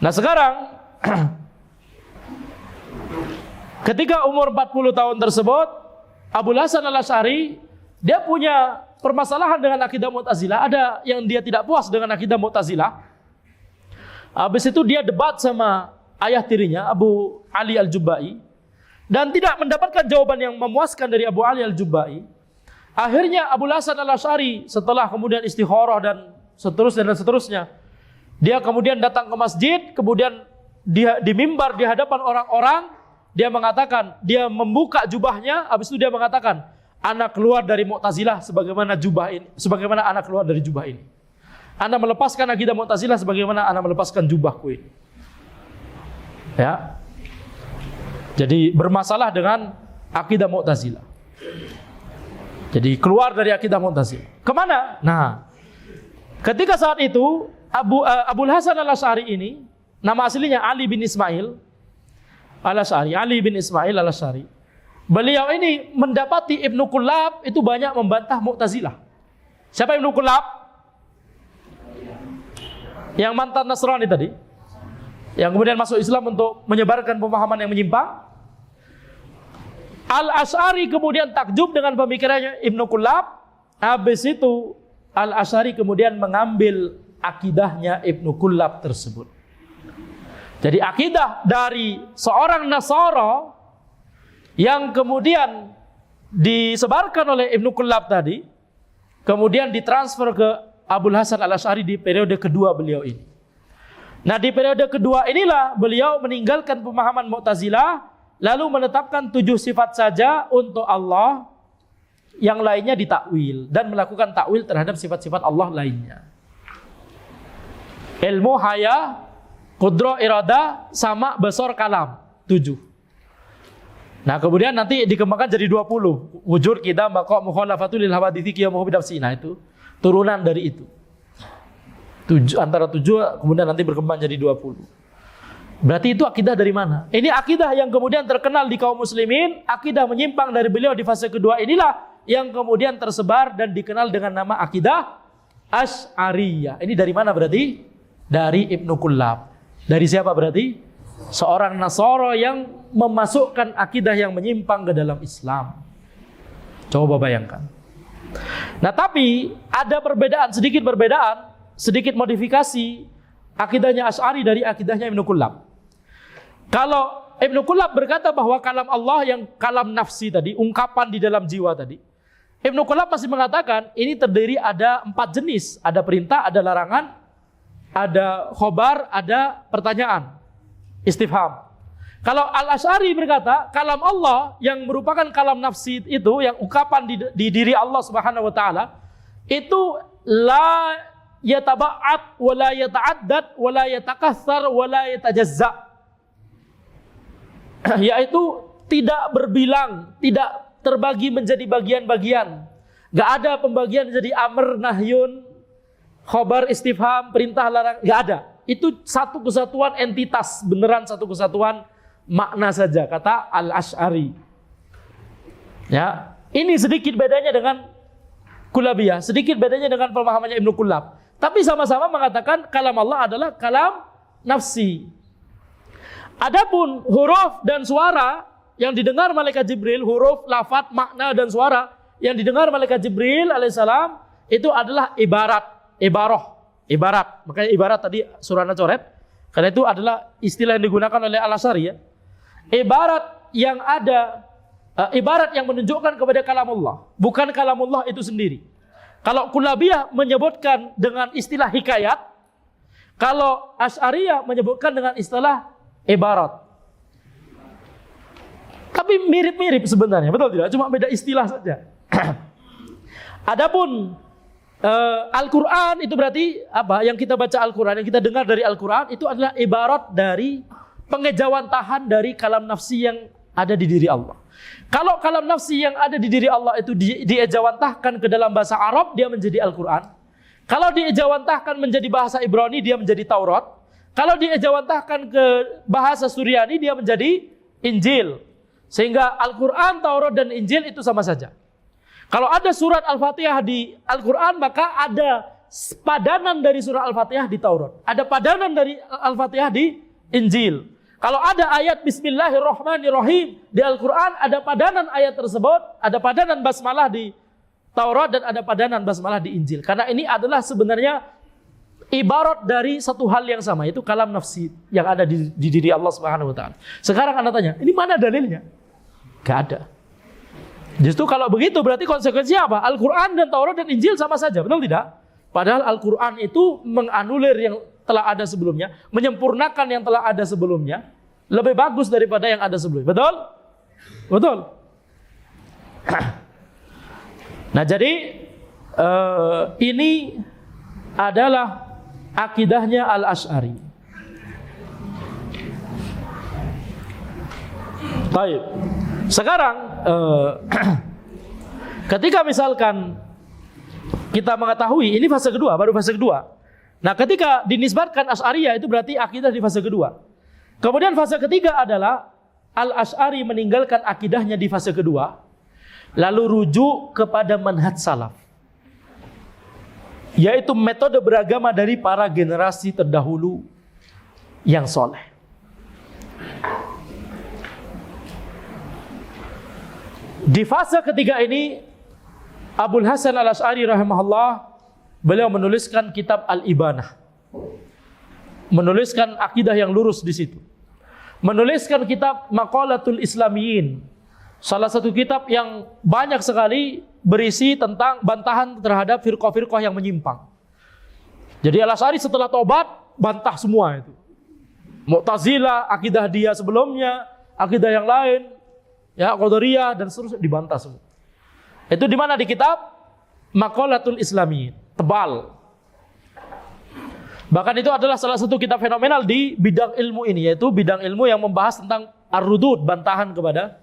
Nah, sekarang ketika umur 40 tahun tersebut, Abul Hasan Al-Asy'ari dia punya permasalahan dengan akidah Mu'tazilah. Ada yang dia tidak puas dengan akidah Mu'tazilah. Habis itu dia debat sama ayah tirinya Abu Ali Al-Jubba'i dan tidak mendapatkan jawaban yang memuaskan dari Abu Ali Al-Jubba'i. Akhirnya Abul Hasan Al-Asy'ari setelah kemudian istikharah dan seterusnya, dia kemudian datang ke masjid, kemudian dia di mimbar di hadapan orang-orang, dia mengatakan, dia membuka jubahnya, habis itu dia mengatakan, anak keluar dari Mu'tazilah sebagaimana anak keluar dari jubah ini. Anda melepaskan akidah Mu'tazilah sebagaimana anak melepaskan jubahku ini. Ya. Jadi bermasalah dengan akidah Mu'tazilah. Jadi keluar dari akidah Mu'tazilah. Kemana? Nah, ketika saat itu Abul Hasan Al-Asy'ari ini, nama aslinya Ali bin Ismail Al-Asy'ari, Ali bin Ismail Al-Asy'ari. beliau ini mendapati Ibnu Kullab itu banyak membantah Mu'tazilah. Siapa Ibnu Kullab? Yang mantan Nasrani tadi, yang kemudian masuk Islam untuk menyebarkan pemahaman yang menyimpang. Al-Asy'ari kemudian takjub dengan pemikirannya Ibnu Kullab. Habis itu Al-Asy'ari kemudian mengambil akidahnya Ibnu Kullab tersebut. Jadi akidah dari seorang Nasara yang kemudian disebarkan oleh Ibnu Kullab tadi, kemudian ditransfer ke Abul Hasan Al-Asy'ari di periode kedua beliau ini. Nah, di periode kedua inilah beliau meninggalkan pemahaman Mu'tazilah, lalu menetapkan 7 sifat saja untuk Allah, yang lainnya ditakwil dan melakukan takwil terhadap sifat-sifat Allah lainnya. Ilmu, haya, qudrah, iradah, sama, basar, kalam, 7. Nah, kemudian nanti dikembangkan jadi 20. Wujud, qidam, baqa, mukhalafatul lil hawadithi, qiyamuhu bidafsi. Nah, itu turunan dari itu. 7, antara 7 kemudian nanti berkembang jadi 20. Berarti itu akidah dari mana? Ini akidah yang kemudian terkenal di kaum muslimin. Akidah menyimpang dari beliau di fase kedua inilah yang kemudian tersebar dan dikenal dengan nama akidah Asy'ariyah. Ini dari mana berarti? Dari Ibnu Kullab. Dari siapa berarti? Seorang Nasara yang memasukkan akidah yang menyimpang ke dalam Islam. Coba bayangkan. Nah, tapi ada perbedaan, sedikit modifikasi akidahnya Asy'ari dari akidahnya Ibnu Kullab. Kalau Ibnu Kullab berkata bahwa kalam Allah yang kalam nafsi tadi, ungkapan di dalam jiwa tadi, Ibnu Kullab masih mengatakan ini terdiri ada 4 jenis, ada perintah, ada larangan, ada khobar, ada pertanyaan, istifham. Kalau Al-Asy'ari berkata kalam Allah yang merupakan kalam nafsi itu, yang ungkapan di diri Allah Subhanahu wa taala, itu la yataba'at wa la yata'addad wa la yatakassar wa la yatajazza. Yaitu tidak berbilang, tidak terbagi menjadi bagian-bagian. Enggak ada pembagian jadi amr, nahyun, khobar, istifham, perintah, larang, enggak ada. Itu satu kesatuan entitas, beneran satu kesatuan makna saja, kata Al-Asy'ari. Ya, ini sedikit bedanya dengan Kullabiyah, sedikit bedanya dengan pemahamannya Ibnu Kullab. Tapi sama-sama mengatakan kalam Allah adalah kalam nafsi. Adapun huruf dan suara yang didengar malaikat Jibril, huruf, lafaz, makna dan suara yang didengar malaikat Jibril alaihissalam itu adalah ibarat. Makanya ibarat tadi Surana coret, karena itu adalah istilah yang digunakan oleh Al-Asy'ari ya. Ibarat yang ada, ibarat yang menunjukkan kepada kalamullah, bukan kalamullah itu sendiri. Kalau Kullabiyah menyebutkan dengan istilah hikayat, kalau Asy'ariyah menyebutkan dengan istilah ibarat. Tapi mirip-mirip sebenarnya, betul tidak? Cuma beda istilah saja. Adapun Al-Quran itu berarti apa? Yang kita baca Al-Quran, yang kita dengar dari Al-Quran itu adalah ibarat dari pengejawantahan dari kalam nafsi yang ada di diri Allah. Kalau kalam nafsi yang ada di diri Allah itu diejawantahkan ke dalam bahasa Arab, dia menjadi Al-Quran. Kalau diejawantahkan menjadi bahasa Ibrani, dia menjadi Taurat. Kalau diejawantahkan ke bahasa Suryani, dia menjadi Injil. Sehingga Al-Quran, Taurat dan Injil itu sama saja. Kalau ada surat Al-Fatihah di Al-Quran, maka ada padanan dari surah Al-Fatihah di Taurat. Ada padanan dari Al-Fatihah di Injil. Kalau ada ayat Bismillahirrahmanirrahim di Al-Quran, ada padanan ayat tersebut, ada padanan basmalah di Taurat dan ada padanan basmalah di Injil. Karena ini adalah sebenarnya ibarat dari satu hal yang sama, itu kalam nafsi yang ada di diri Allah Subhanahu wa taala. Sekarang Anda tanya, ini mana dalilnya? Gak ada. Justru kalau begitu berarti konsekuensinya apa? Al-Quran dan Taurat dan Injil sama saja, betul tidak? Padahal Al-Quran itu menganulir yang telah ada sebelumnya, menyempurnakan yang telah ada sebelumnya, lebih bagus daripada yang ada sebelumnya. Betul? Betul. Nah, jadi ini adalah akidahnya Al-Asy'ari. Baik. Sekarang ketika misalkan kita mengetahui ini fase kedua, baru fase kedua. Nah, ketika dinisbatkan Asy'ariyah itu berarti akidah di fase kedua. Kemudian fase ketiga adalah Al-Asy'ari meninggalkan akidahnya di fase kedua, lalu rujuk kepada manhaj salaf, yaitu metode beragama dari para generasi terdahulu yang soleh. Di fase ketiga ini, Abul Hasan Al-Asy'ari rahimahullah, beliau menuliskan kitab Al-Ibanah, menuliskan akidah yang lurus di situ. Menuliskan kitab Maqalatul Islamiyin, salah satu kitab yang banyak sekali berisi tentang bantahan terhadap firqah-firqah yang menyimpang. Jadi Al-Asy'ari setelah tobat bantah semua itu. Mu'tazilah, akidah dia sebelumnya, akidah yang lain, ya Qadariyah dan seterusnya dibantah semua. Itu di mana? Di kitab Maqalatul Islamiyin, tebal. Bahkan itu adalah salah satu kitab fenomenal di bidang ilmu ini, yaitu bidang ilmu yang membahas tentang ar-rudud, bantahan kepada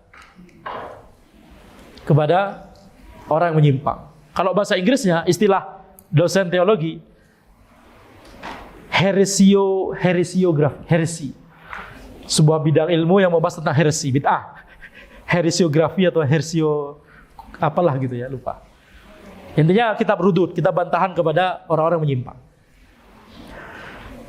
orang yang menyimpang. Kalau bahasa Inggrisnya, istilah dosen teologi, heresi. Sebuah bidang ilmu yang membahas tentang heresi, bid'ah. Heresiografi atau heresio apalah gitu ya, lupa. Intinya kitab rudud, kitab bantahan kepada orang-orang menyimpang.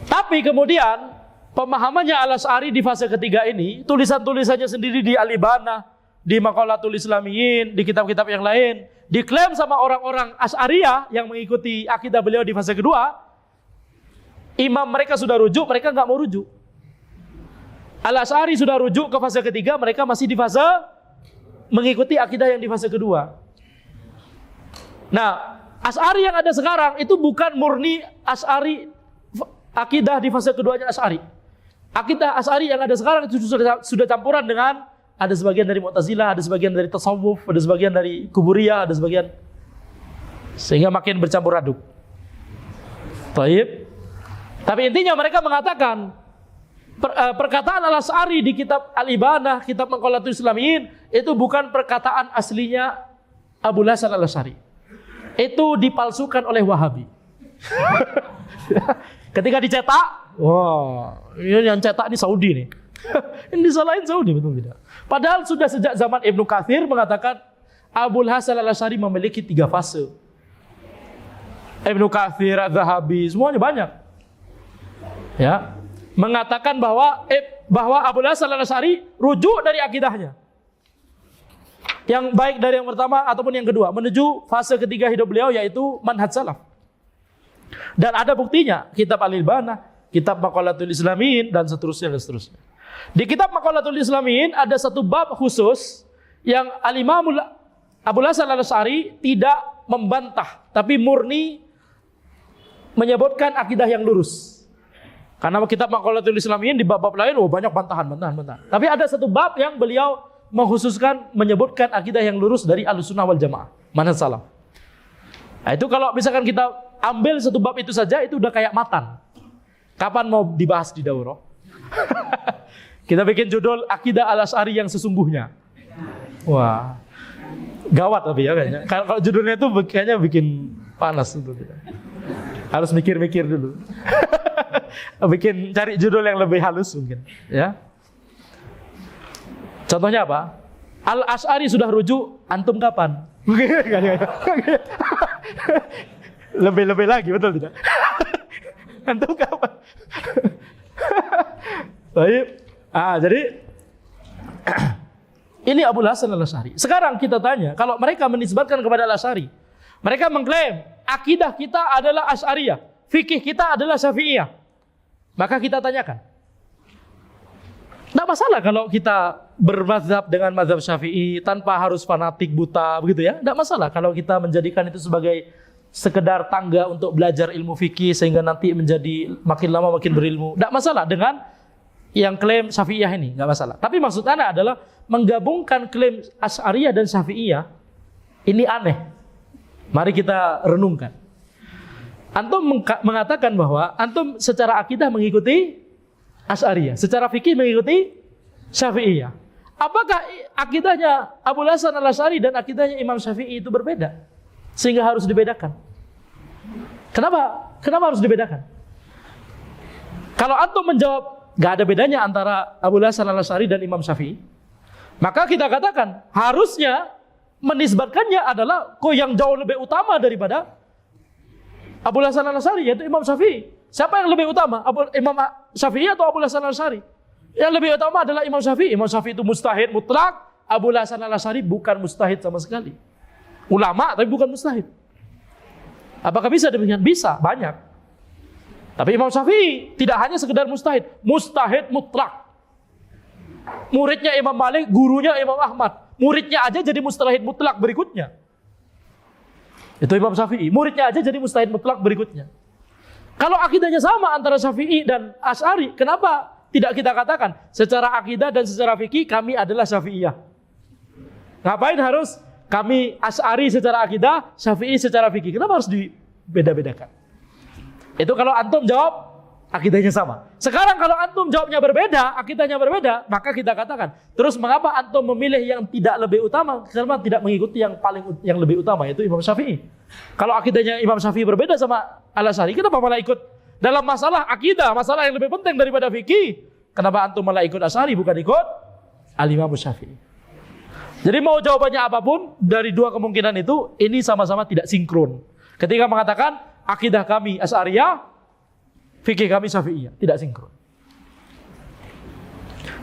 Tapi kemudian pemahamannya Al-Asy'ari di fase ketiga ini, tulisan-tulisannya sendiri di Al-Ibanah, di Maqalatul Islamiyin, di kitab-kitab yang lain, diklaim sama orang-orang Asy'ariyah yang mengikuti akidah beliau di fase kedua, imam mereka sudah rujuk, mereka nggak mau rujuk. Al-Asy'ari sudah rujuk ke fase ketiga, mereka masih di fase mengikuti akidah yang di fase kedua. Nah, Asy'ari yang ada sekarang itu bukan murni Asy'ari, akidah di fase keduanya Asy'ari. Akidah Asy'ari yang ada sekarang itu sudah campuran dengan, ada sebagian dari Mu'tazilah, ada sebagian dari tasawuf, ada sebagian dari kuburiyah, ada sebagian, sehingga makin bercampur aduk. Taib. Tapi intinya mereka mengatakan perkataan Al-Asy'ari di kitab Al-Ibanah, kitab Maqalatul Islamiyin, itu bukan perkataan aslinya Abul Hasan Al-Asy'ari. Itu dipalsukan oleh Wahabi. Ketika dicetak, wah, ini yang cetak ini Saudi nih. Ini disalahin Saudi, betul tidak? Padahal sudah sejak zaman Ibnu Katsir mengatakan Abul Hasan Al-Asy'ari memiliki 3 fase. Ibnu Katsir, Az-Zahabi, semuanya banyak. Ya, mengatakan bahwa Abul Hasan Al-Asy'ari rujuk dari akidahnya. Yang baik dari yang pertama ataupun yang kedua menuju fase ketiga hidup beliau, yaitu manhaj salaf. Dan ada buktinya, kitab Al-Ibanah, kitab Maqalatul Islamiyin, dan seterusnya dan seterusnya. Di kitab Maqalatul Islamiyin ada satu bab khusus yang Al-Imam Abul Hasan Al-Asy'ari tidak membantah, tapi murni menyebutkan akidah yang lurus. Karena kitab Maqalatul Islamiyin di bab-bab lain banyak bantahan. Tapi ada satu bab yang beliau mengkhususkan menyebutkan akidah yang lurus dari Ahlussunnah wal Jamaah, manhaj salaf. Nah, itu kalau misalkan kita ambil satu bab itu saja, itu udah kayak matan. Kapan mau dibahas di daurah? Kita bikin judul Akidah Al-Asy'ari yang sesungguhnya. Wah, gawat tapi ya kayaknya. Kalau judulnya itu kayaknya bikin panas itu. Harus mikir-mikir dulu. Bikin cari judul yang lebih halus mungkin, ya. Contohnya apa? Al-Asy'ari sudah rujuk, antum kapan? Lebih lagi, betul tidak? Antum kapan? Baik. Jadi ini Abul Hasan Al-Asy'ari. Sekarang kita tanya, kalau mereka menisbatkan kepada Al-Asy'ari, mereka mengklaim akidah kita adalah Asy'ariyah, fikih kita adalah Syafi'iyah. Maka kita tanyakan, tidak masalah kalau kita bermazhab dengan mazhab Syafi'i tanpa harus fanatik buta begitu ya. Tidak masalah kalau kita menjadikan itu sebagai sekedar tangga untuk belajar ilmu fikih sehingga nanti menjadi makin lama makin berilmu. Tidak masalah dengan yang klaim Syafi'iyah ini, tidak masalah. Tapi maksud Anda adalah menggabungkan klaim Asy'ariyah dan Syafi'iyah ini aneh. Mari kita renungkan. Antum mengatakan bahwa antum secara akidah mengikuti Asy'ariyah, secara fikih mengikuti Syafi'iyah. Apakah akidahnya Abul Hasan Al-Asy'ari dan akidahnya Imam Syafi'i itu berbeda sehingga harus dibedakan? Kenapa harus dibedakan? Kalau antum menjawab gak ada bedanya antara Abul Hasan Al-Asy'ari dan Imam Syafi'i, Maka kita katakan harusnya menisbatkannya adalah kok yang jauh lebih utama daripada Abu Hasan al-Asy'ari, yaitu Imam Syafi'i. Siapa yang lebih utama? Imam Syafi'i atau Abu Hasan al-Asy'ari? Yang lebih utama adalah Imam Syafi'i. Imam Syafi'i itu mustahid mutlak, Abu Hasan al-Asy'ari bukan mustahid sama sekali. Ulama tapi bukan mustahid. Apakah bisa demikian? Bisa, banyak. Tapi Imam Syafi'i tidak hanya sekedar mustahid, mustahid mutlak. Muridnya Imam Malik, gurunya Imam Ahmad. Muridnya aja jadi mustahid mutlak berikutnya. Itu Imam Syafi'i. Muridnya aja jadi mustahid mutlak berikutnya. Kalau akidahnya sama antara Syafi'i dan Asy'ari, kenapa tidak kita katakan secara akidah dan secara fikih kami adalah Syafi'iyah? Ngapain harus kami Asy'ari secara akidah, Syafi'i secara fikih? Kenapa harus dibeda-bedakan? Itu kalau antum jawab akidahnya sama. Sekarang kalau antum jawabnya berbeda, akidahnya berbeda, maka kita katakan, terus mengapa antum memilih yang tidak lebih utama? Karena tidak mengikuti yang lebih utama, yaitu Imam Syafi'i. Kalau akidahnya Imam Syafi'i berbeda sama Al-Asy'ari, kenapa malah ikut dalam masalah akidah, masalah yang lebih penting daripada fikih? Kenapa antum malah ikut Asy'ari bukan ikut Al-Imam Syafi'i? Jadi mau jawabannya apapun dari dua kemungkinan itu, ini sama-sama tidak sinkron. Ketika mengatakan akidah kami Asy'ariyah, fikih kami Syafi'iyah, tidak sinkron.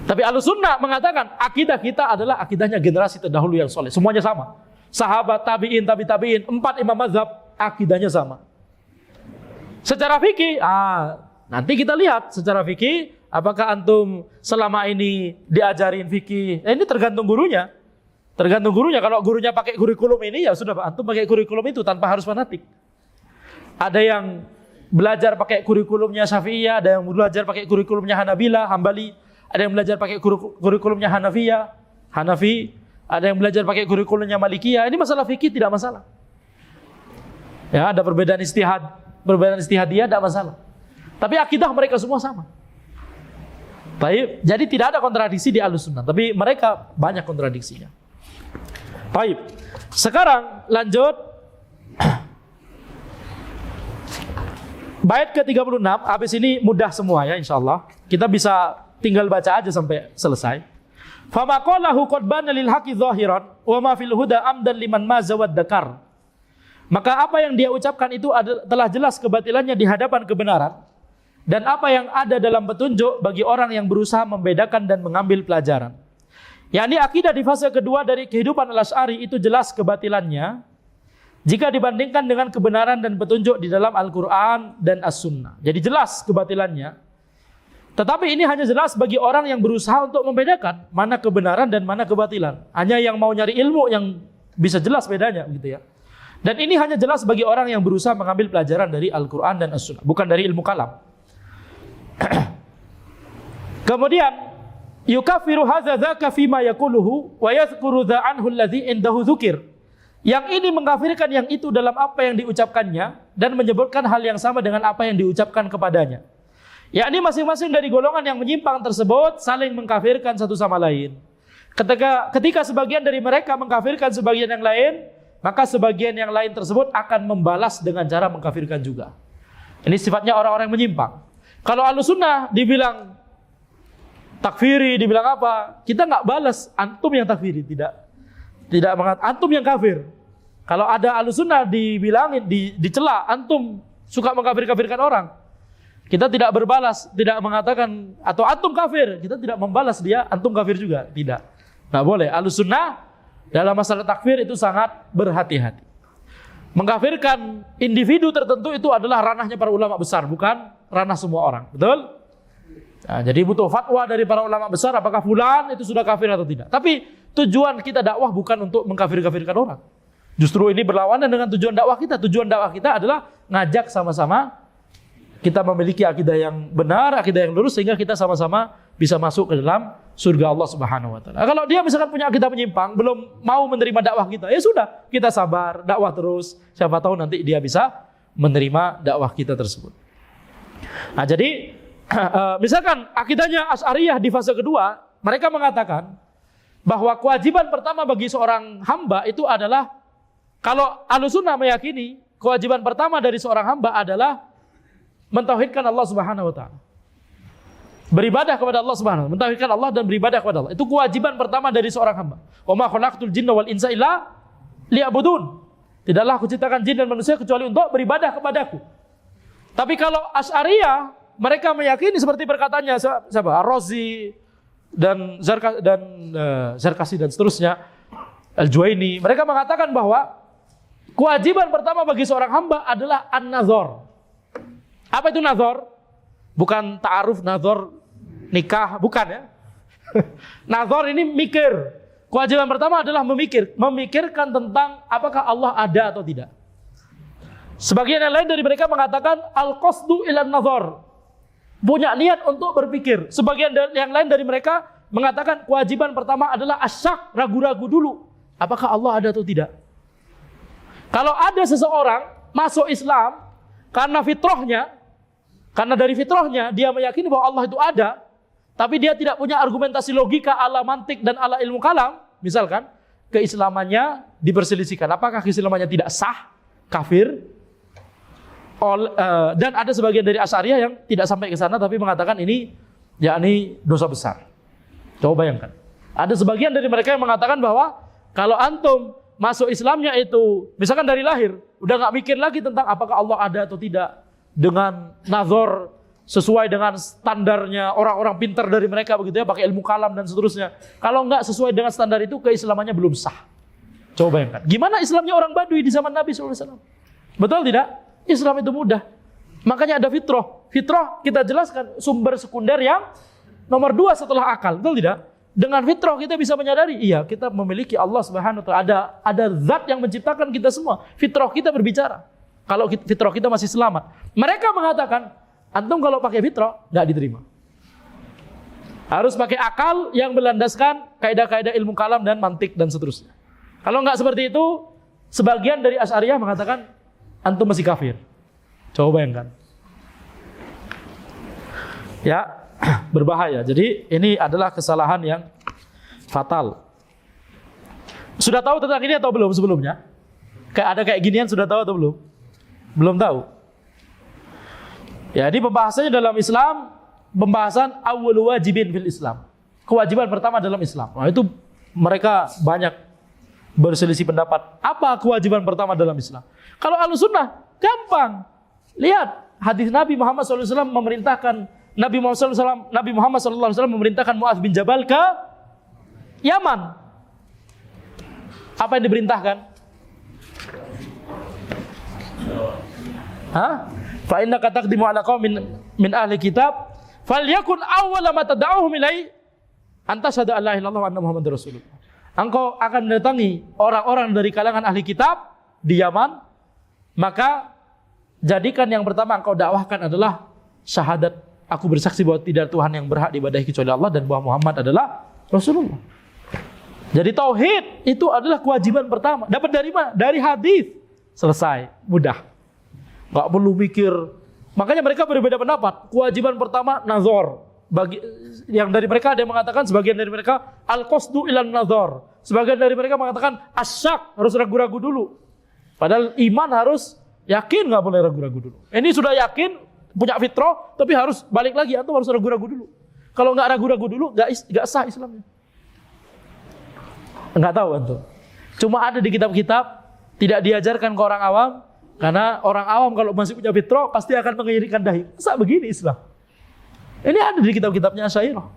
Tapi Ahlussunnah mengatakan akidah kita adalah akidahnya generasi terdahulu yang soleh, semuanya sama. Sahabat, tabi'in, tabi'in, 4 imam mazhab, akidahnya sama. Secara fikih, nanti kita lihat secara fikih, apakah antum selama ini diajarin fikih? Ini tergantung gurunya. Tergantung gurunya. Kalau gurunya pakai kurikulum ini, ya sudah Pak, antum pakai kurikulum itu tanpa harus fanatik. Ada yang belajar pakai kurikulumnya Syafi'iyah, ada yang belajar pakai kurikulumnya Hanabilah, Hambali, ada yang belajar pakai kurikulumnya Hanafiyah, Hanafi, ada yang belajar pakai kurikulumnya Malikiyah. Ini masalah fikih tidak masalah. Ya, ada perbedaan istihadiyah tidak masalah. Tapi akidah mereka semua sama. Baik, jadi tidak ada kontradiksi di Ahlussunnah, tapi mereka banyak kontradiksinya. Baik. Sekarang lanjut bait ke-36, habis ini mudah semua ya insyaallah. Kita bisa tinggal baca aja sampai selesai. Fa maqalahu qad bana lil haqqi zahiran wa ma fil huda amdan liman maza wad dakar. Maka apa yang dia ucapkan itu telah jelas kebatilannya di hadapan kebenaran, dan apa yang ada dalam petunjuk bagi orang yang berusaha membedakan dan mengambil pelajaran. Yakni akidah di fase kedua dari kehidupan Al-Asy'ari itu jelas kebatilannya jika dibandingkan dengan kebenaran dan petunjuk di dalam Al-Quran dan As-Sunnah. Jadi jelas kebatilannya. Tetapi ini hanya jelas bagi orang yang berusaha untuk membedakan mana kebenaran dan mana kebatilan. Hanya yang mau nyari ilmu yang bisa jelas bedanya, gitu ya. Dan ini hanya jelas bagi orang yang berusaha mengambil pelajaran dari Al-Quran dan As-Sunnah, bukan dari ilmu kalam. Kemudian yukafiru hadza dzaka fima yaquluhu wa yadhkuru dza anhu alladhi indahu dzukir. Yang ini mengkafirkan yang itu dalam apa yang diucapkannya dan menyebutkan hal yang sama dengan apa yang diucapkan kepadanya. Yakni masing-masing dari golongan yang menyimpang tersebut saling mengkafirkan satu sama lain. Ketika sebagian dari mereka mengkafirkan sebagian yang lain, maka sebagian yang lain tersebut akan membalas dengan cara mengkafirkan juga. Ini sifatnya orang-orang yang menyimpang. Kalau Ahlussunnah dibilang takfiri, dibilang apa, kita nggak balas antum yang takfiri, tidak mengatakan antum yang kafir. Kalau ada Ahlussunnah dibilangin, dicela, antum suka mengkafir-kafirkan orang, kita tidak berbalas, tidak mengatakan atau antum kafir, kita tidak membalas dia antum kafir juga, tidak. Nggak boleh. Ahlussunnah dalam masalah takfir itu sangat berhati-hati. Mengkafirkan individu tertentu itu adalah ranahnya para ulama besar, bukan ranah semua orang. Betul? Nah, jadi butuh fatwa dari para ulama besar apakah fulan itu sudah kafir atau tidak. Tapi tujuan kita dakwah bukan untuk mengkafir-kafirkan orang. Justru ini berlawanan dengan tujuan dakwah kita. Tujuan dakwah kita adalah ngajak sama-sama kita memiliki akidah yang benar, akidah yang lurus, sehingga kita sama-sama bisa masuk ke dalam surga Allah Subhanahu wa taala. Nah, kalau dia misalkan punya akidah menyimpang, belum mau menerima dakwah kita, ya sudah, kita sabar, dakwah terus. Siapa tahu nanti dia bisa menerima dakwah kita tersebut. Nah, jadi misalkan akidahnya Asy'ariyah di fase kedua, mereka mengatakan bahwa kewajiban pertama bagi seorang hamba itu adalah, kalau Ahlussunnah meyakini kewajiban pertama dari seorang hamba adalah mentauhidkan Allah Subhanahu wa taala. beribadah kepada Allah Subhanahu wa taala, mentauhidkan Allah dan beribadah kepada Allah. Itu kewajiban pertama dari seorang hamba. Wa ma khalaqtul jinna wal insa illa liya'budun. Tidaklah aku ciptakan jin dan manusia kecuali untuk beribadah kepadaku. Tapi kalau Asy'ariyah, mereka meyakini seperti perkataannya siapa? Ar-Razi dan Zarkasi dan seterusnya, Al-Juwaini. Mereka mengatakan bahwa kewajiban pertama bagi seorang hamba adalah an-nazar. Apa itu nazar? Bukan ta'aruf, nazar nikah, bukan ya. Nazar ini mikir. Kewajiban pertama adalah memikirkan tentang apakah Allah ada atau tidak. Sebagian yang lain dari mereka mengatakan al-qasdu ilan nazar, punya niat untuk berpikir. Sebagian yang lain dari mereka mengatakan kewajiban pertama adalah asyak, ragu-ragu dulu apakah Allah ada atau tidak. Kalau ada seseorang masuk Islam karena fitrahnya, karena dari fitrahnya dia meyakini bahwa Allah itu ada, tapi dia tidak punya argumentasi logika ala mantik dan ala ilmu kalam, misalkan, keislamannya diperselisihkan. Apakah keislamannya tidak sah, kafir? Dan ada sebagian dari Asy'ariyah yang tidak sampai ke sana tapi mengatakan ini yakni dosa besar. Coba bayangkan. Ada sebagian dari mereka yang mengatakan bahwa kalau antum masuk Islamnya itu misalkan dari lahir, udah nggak mikir lagi tentang apakah Allah ada atau tidak, dengan nazar sesuai dengan standarnya orang-orang pintar dari mereka begitu ya, pakai ilmu kalam dan seterusnya. Kalau nggak sesuai dengan standar itu, keislamannya belum sah. Coba bayangkan. Gimana Islamnya orang Badui di zaman Nabi SAW? Betul tidak? Islam itu mudah. Makanya ada fitrah. Fitrah kita jelaskan sumber sekunder yang nomor 2 setelah akal. Betul tidak? Dengan fitrah kita bisa menyadari, iya kita memiliki Allah Subhanahu wa taala. Ada zat yang menciptakan kita semua. Fitrah kita berbicara. Kalau fitrah kita masih selamat. Mereka mengatakan, antum kalau pakai fitrah nggak diterima. Harus pakai akal yang berlandaskan kaidah-kaidah ilmu kalam dan mantik dan seterusnya. Kalau nggak seperti itu, sebagian dari Asy'ariyah mengatakan antum masih kafir. Coba bayangkan. Ya, berbahaya. Jadi ini adalah kesalahan yang fatal. Sudah tahu tentang ini atau belum sebelumnya? Ada kayak ginian sudah tahu atau belum? Belum tahu. Ya, ini pembahasannya dalam Islam, pembahasan awwal wajibin fil Islam. Kewajiban pertama dalam Islam. Nah, itu mereka banyak berselisih pendapat. Apa kewajiban pertama dalam Islam? Kalau Ahlussunnah gampang. Lihat hadis Nabi Muhammad SAW memerintahkan Nabi Muhammad SAW memerintahkan Mu'adz bin Jabal ke Yaman. Apa yang diperintahkan? Fa innaka taqdimu ala qaumin min ahli kitab falyakun awwala ma tad'uhum ilai anta syahada alla ilaha illallah wa anna muhammadar rasulullah. Engkau akan mendatangi orang-orang dari kalangan ahli kitab di Yaman, maka jadikan yang pertama engkau dakwahkan adalah syahadat, aku bersaksi bahwa tidak Tuhan yang berhak diibadahi kecuali Allah dan bahwa Muhammad adalah Rasulullah. Jadi tauhid itu adalah kewajiban pertama. Dapat dari mana? Dari hadis. Selesai, mudah. Enggak perlu mikir. Makanya mereka berbeda pendapat. Kewajiban pertama nazar. Bagi yang dari mereka ada yang mengatakan, sebagian dari mereka al-qasdu ilan nazar. Sebagian dari mereka mengatakan asyak, harus ragu-ragu dulu. Padahal iman harus yakin, enggak boleh ragu-ragu dulu. Ini sudah yakin, punya fitrah, tapi harus balik lagi, atau harus ragu-ragu dulu. Kalau enggak ragu-ragu dulu, enggak sah Islamnya. Enggak tahu antum. Cuma ada di kitab-kitab, tidak diajarkan ke orang awam, karena orang awam kalau masih punya fitrah pasti akan mengiringkan dahi. Masa begini Islam? Ini ada di kitab-kitabnya Asy'ariyah.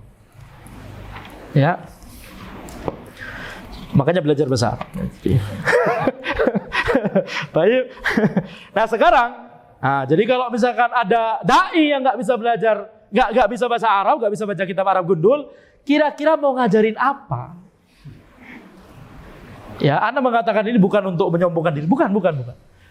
Ya. Makanya belajar besar. Baik. Nah sekarang, jadi kalau misalkan ada dai yang nggak bisa belajar, nggak bisa bahasa Arab, nggak bisa baca kitab Arab gundul, kira-kira mau ngajarin apa? Ya, Anda mengatakan ini bukan untuk menyombongkan diri, bukan.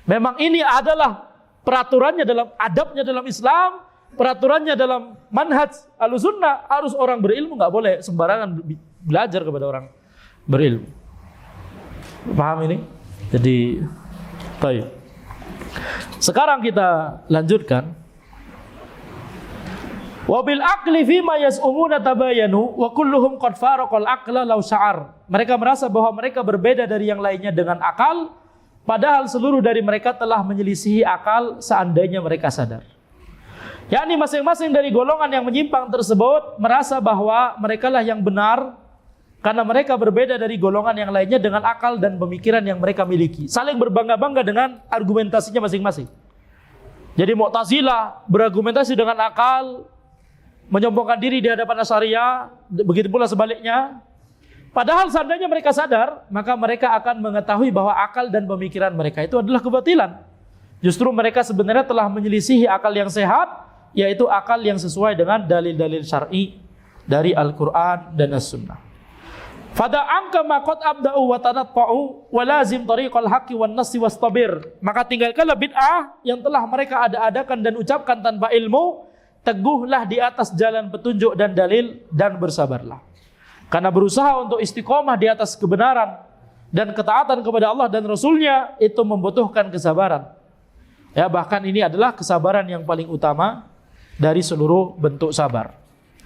Memang ini adalah peraturannya dalam adabnya dalam Islam, peraturannya dalam manhaj Ahlussunnah, harus orang berilmu, nggak boleh sembarangan belajar kepada orang berilmu. Paham ini? Jadi, baik. Sekarang kita lanjutkan. Wabil aqli fima yas'umuna tabayanu wa kulluhum qad faraqal aqla law sya'ar. Mereka merasa bahwa mereka berbeda dari yang lainnya dengan akal, padahal seluruh dari mereka telah menyelisihi akal seandainya mereka sadar. yakni masing-masing dari golongan yang menyimpang tersebut merasa bahwa merekalah yang benar karena mereka berbeda dari golongan yang lainnya dengan akal dan pemikiran yang mereka miliki. Saling berbangga-bangga dengan argumentasinya masing-masing. Jadi Mu'tazilah berargumentasi dengan akal, menyombongkan diri di hadapan Asy'ariyah, begitu pula sebaliknya. Padahal seandainya mereka sadar, maka mereka akan mengetahui bahwa akal dan pemikiran mereka itu adalah kebatilan. Justru mereka sebenarnya telah menyelisihi akal yang sehat, yaitu akal yang sesuai dengan dalil-dalil syar'i dari Al-Quran dan As-Sunnah. Fada'anka maqad abda'u wa tanatta'u wa lazim tariqal haqqi wan nassi wastabir. Maka tinggalkanlah bid'ah yang telah mereka ada-adakan dan ucapkan tanpa ilmu, teguhlah di atas jalan petunjuk dan dalil dan bersabarlah. Karena berusaha untuk istiqomah di atas kebenaran dan ketaatan kepada Allah dan Rasulnya itu membutuhkan kesabaran. Ya, bahkan ini adalah kesabaran yang paling utama dari seluruh bentuk sabar.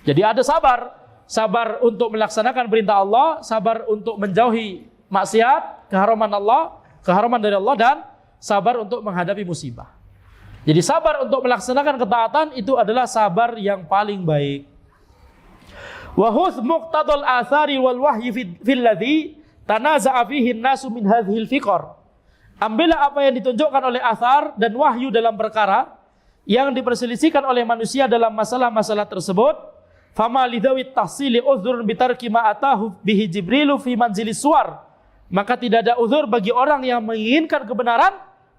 Jadi ada sabar untuk melaksanakan perintah Allah, sabar untuk menjauhi maksiat, keharaman dari Allah, dan sabar untuk menghadapi musibah. Jadi sabar untuk melaksanakan ketaatan itu adalah sabar yang paling baik. Wa hus muqtadal athari wal wahyi fil ladzi tanaza'a fihi an-nasu min hadhil fiqar. Ambillah apa yang ditunjukkan oleh athar dan wahyu dalam perkara yang diperselisihkan oleh manusia dalam masalah-masalah tersebut. Fama lidawit tahsili uzrun bitarki ma atahu bihi Jibrilu fi manzilis suwar. Maka tidak ada uzur bagi orang yang menginginkan kebenaran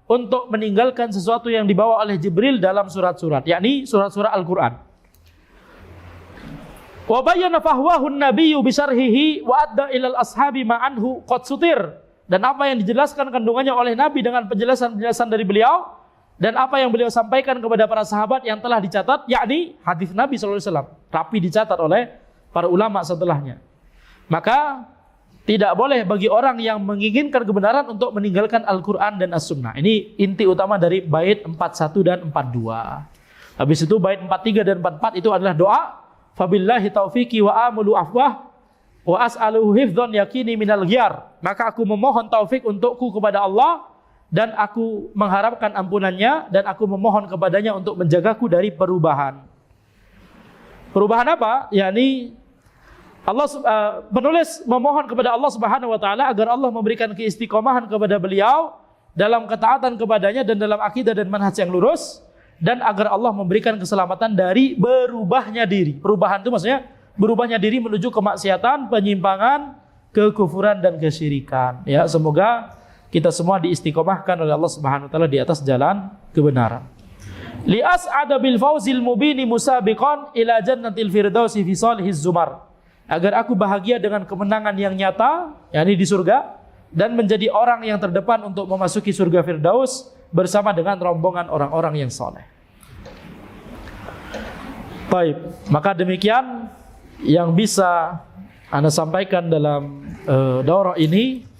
untuk meninggalkan sesuatu yang dibawa oleh Jibril dalam surat-surat, yakni surat-surat Al-Quran. Wa bayyana fahwahu an-nabiyyu bi syarhihi wa adda ilal ashabi ma anhu qad sutir. Dan apa yang dijelaskan kandungannya oleh Nabi dengan penjelasan-penjelasan dari beliau, dan apa yang beliau sampaikan kepada para sahabat yang telah dicatat, yakni hadis Nabi SAW, rapi dicatat oleh para ulama setelahnya. Maka tidak boleh bagi orang yang menginginkan kebenaran untuk meninggalkan Al-Quran dan As-Sunnah. Ini inti utama dari bait 41 dan 42. Habis itu bait 43 dan 44 itu adalah doa. Fabillahi taufiqi wa amulu afwah wa as'aluhu hifdzan yakini minal ghiyar. Maka aku memohon taufik untukku kepada Allah, dan aku mengharapkan ampunannya, dan aku memohon kepadanya untuk menjagaku dari perubahan. Perubahan apa? Yakni penulis memohon kepada Allah Subhanahu wa taala agar Allah memberikan keistiqomahan kepada beliau dalam ketaatan kepadanya dan dalam akidah dan manhaj yang lurus, dan agar Allah memberikan keselamatan dari berubahnya diri. Perubahan itu maksudnya berubahnya diri menuju kemaksiatan, penyimpangan, kekufuran dan kesyirikan. Ya, semoga kita semua diistiqomahkan oleh Allah Subhanahu wa taala di atas jalan kebenaran. Li as'ada bil fawzil mubini musabiqan ila jannatil firdausi fi salihiz zumar. Agar aku bahagia dengan kemenangan yang nyata, yakni di surga, dan menjadi orang yang terdepan untuk memasuki surga Firdaus bersama dengan rombongan orang-orang yang saleh. Baik, maka demikian yang bisa Anda sampaikan dalam daurah ini.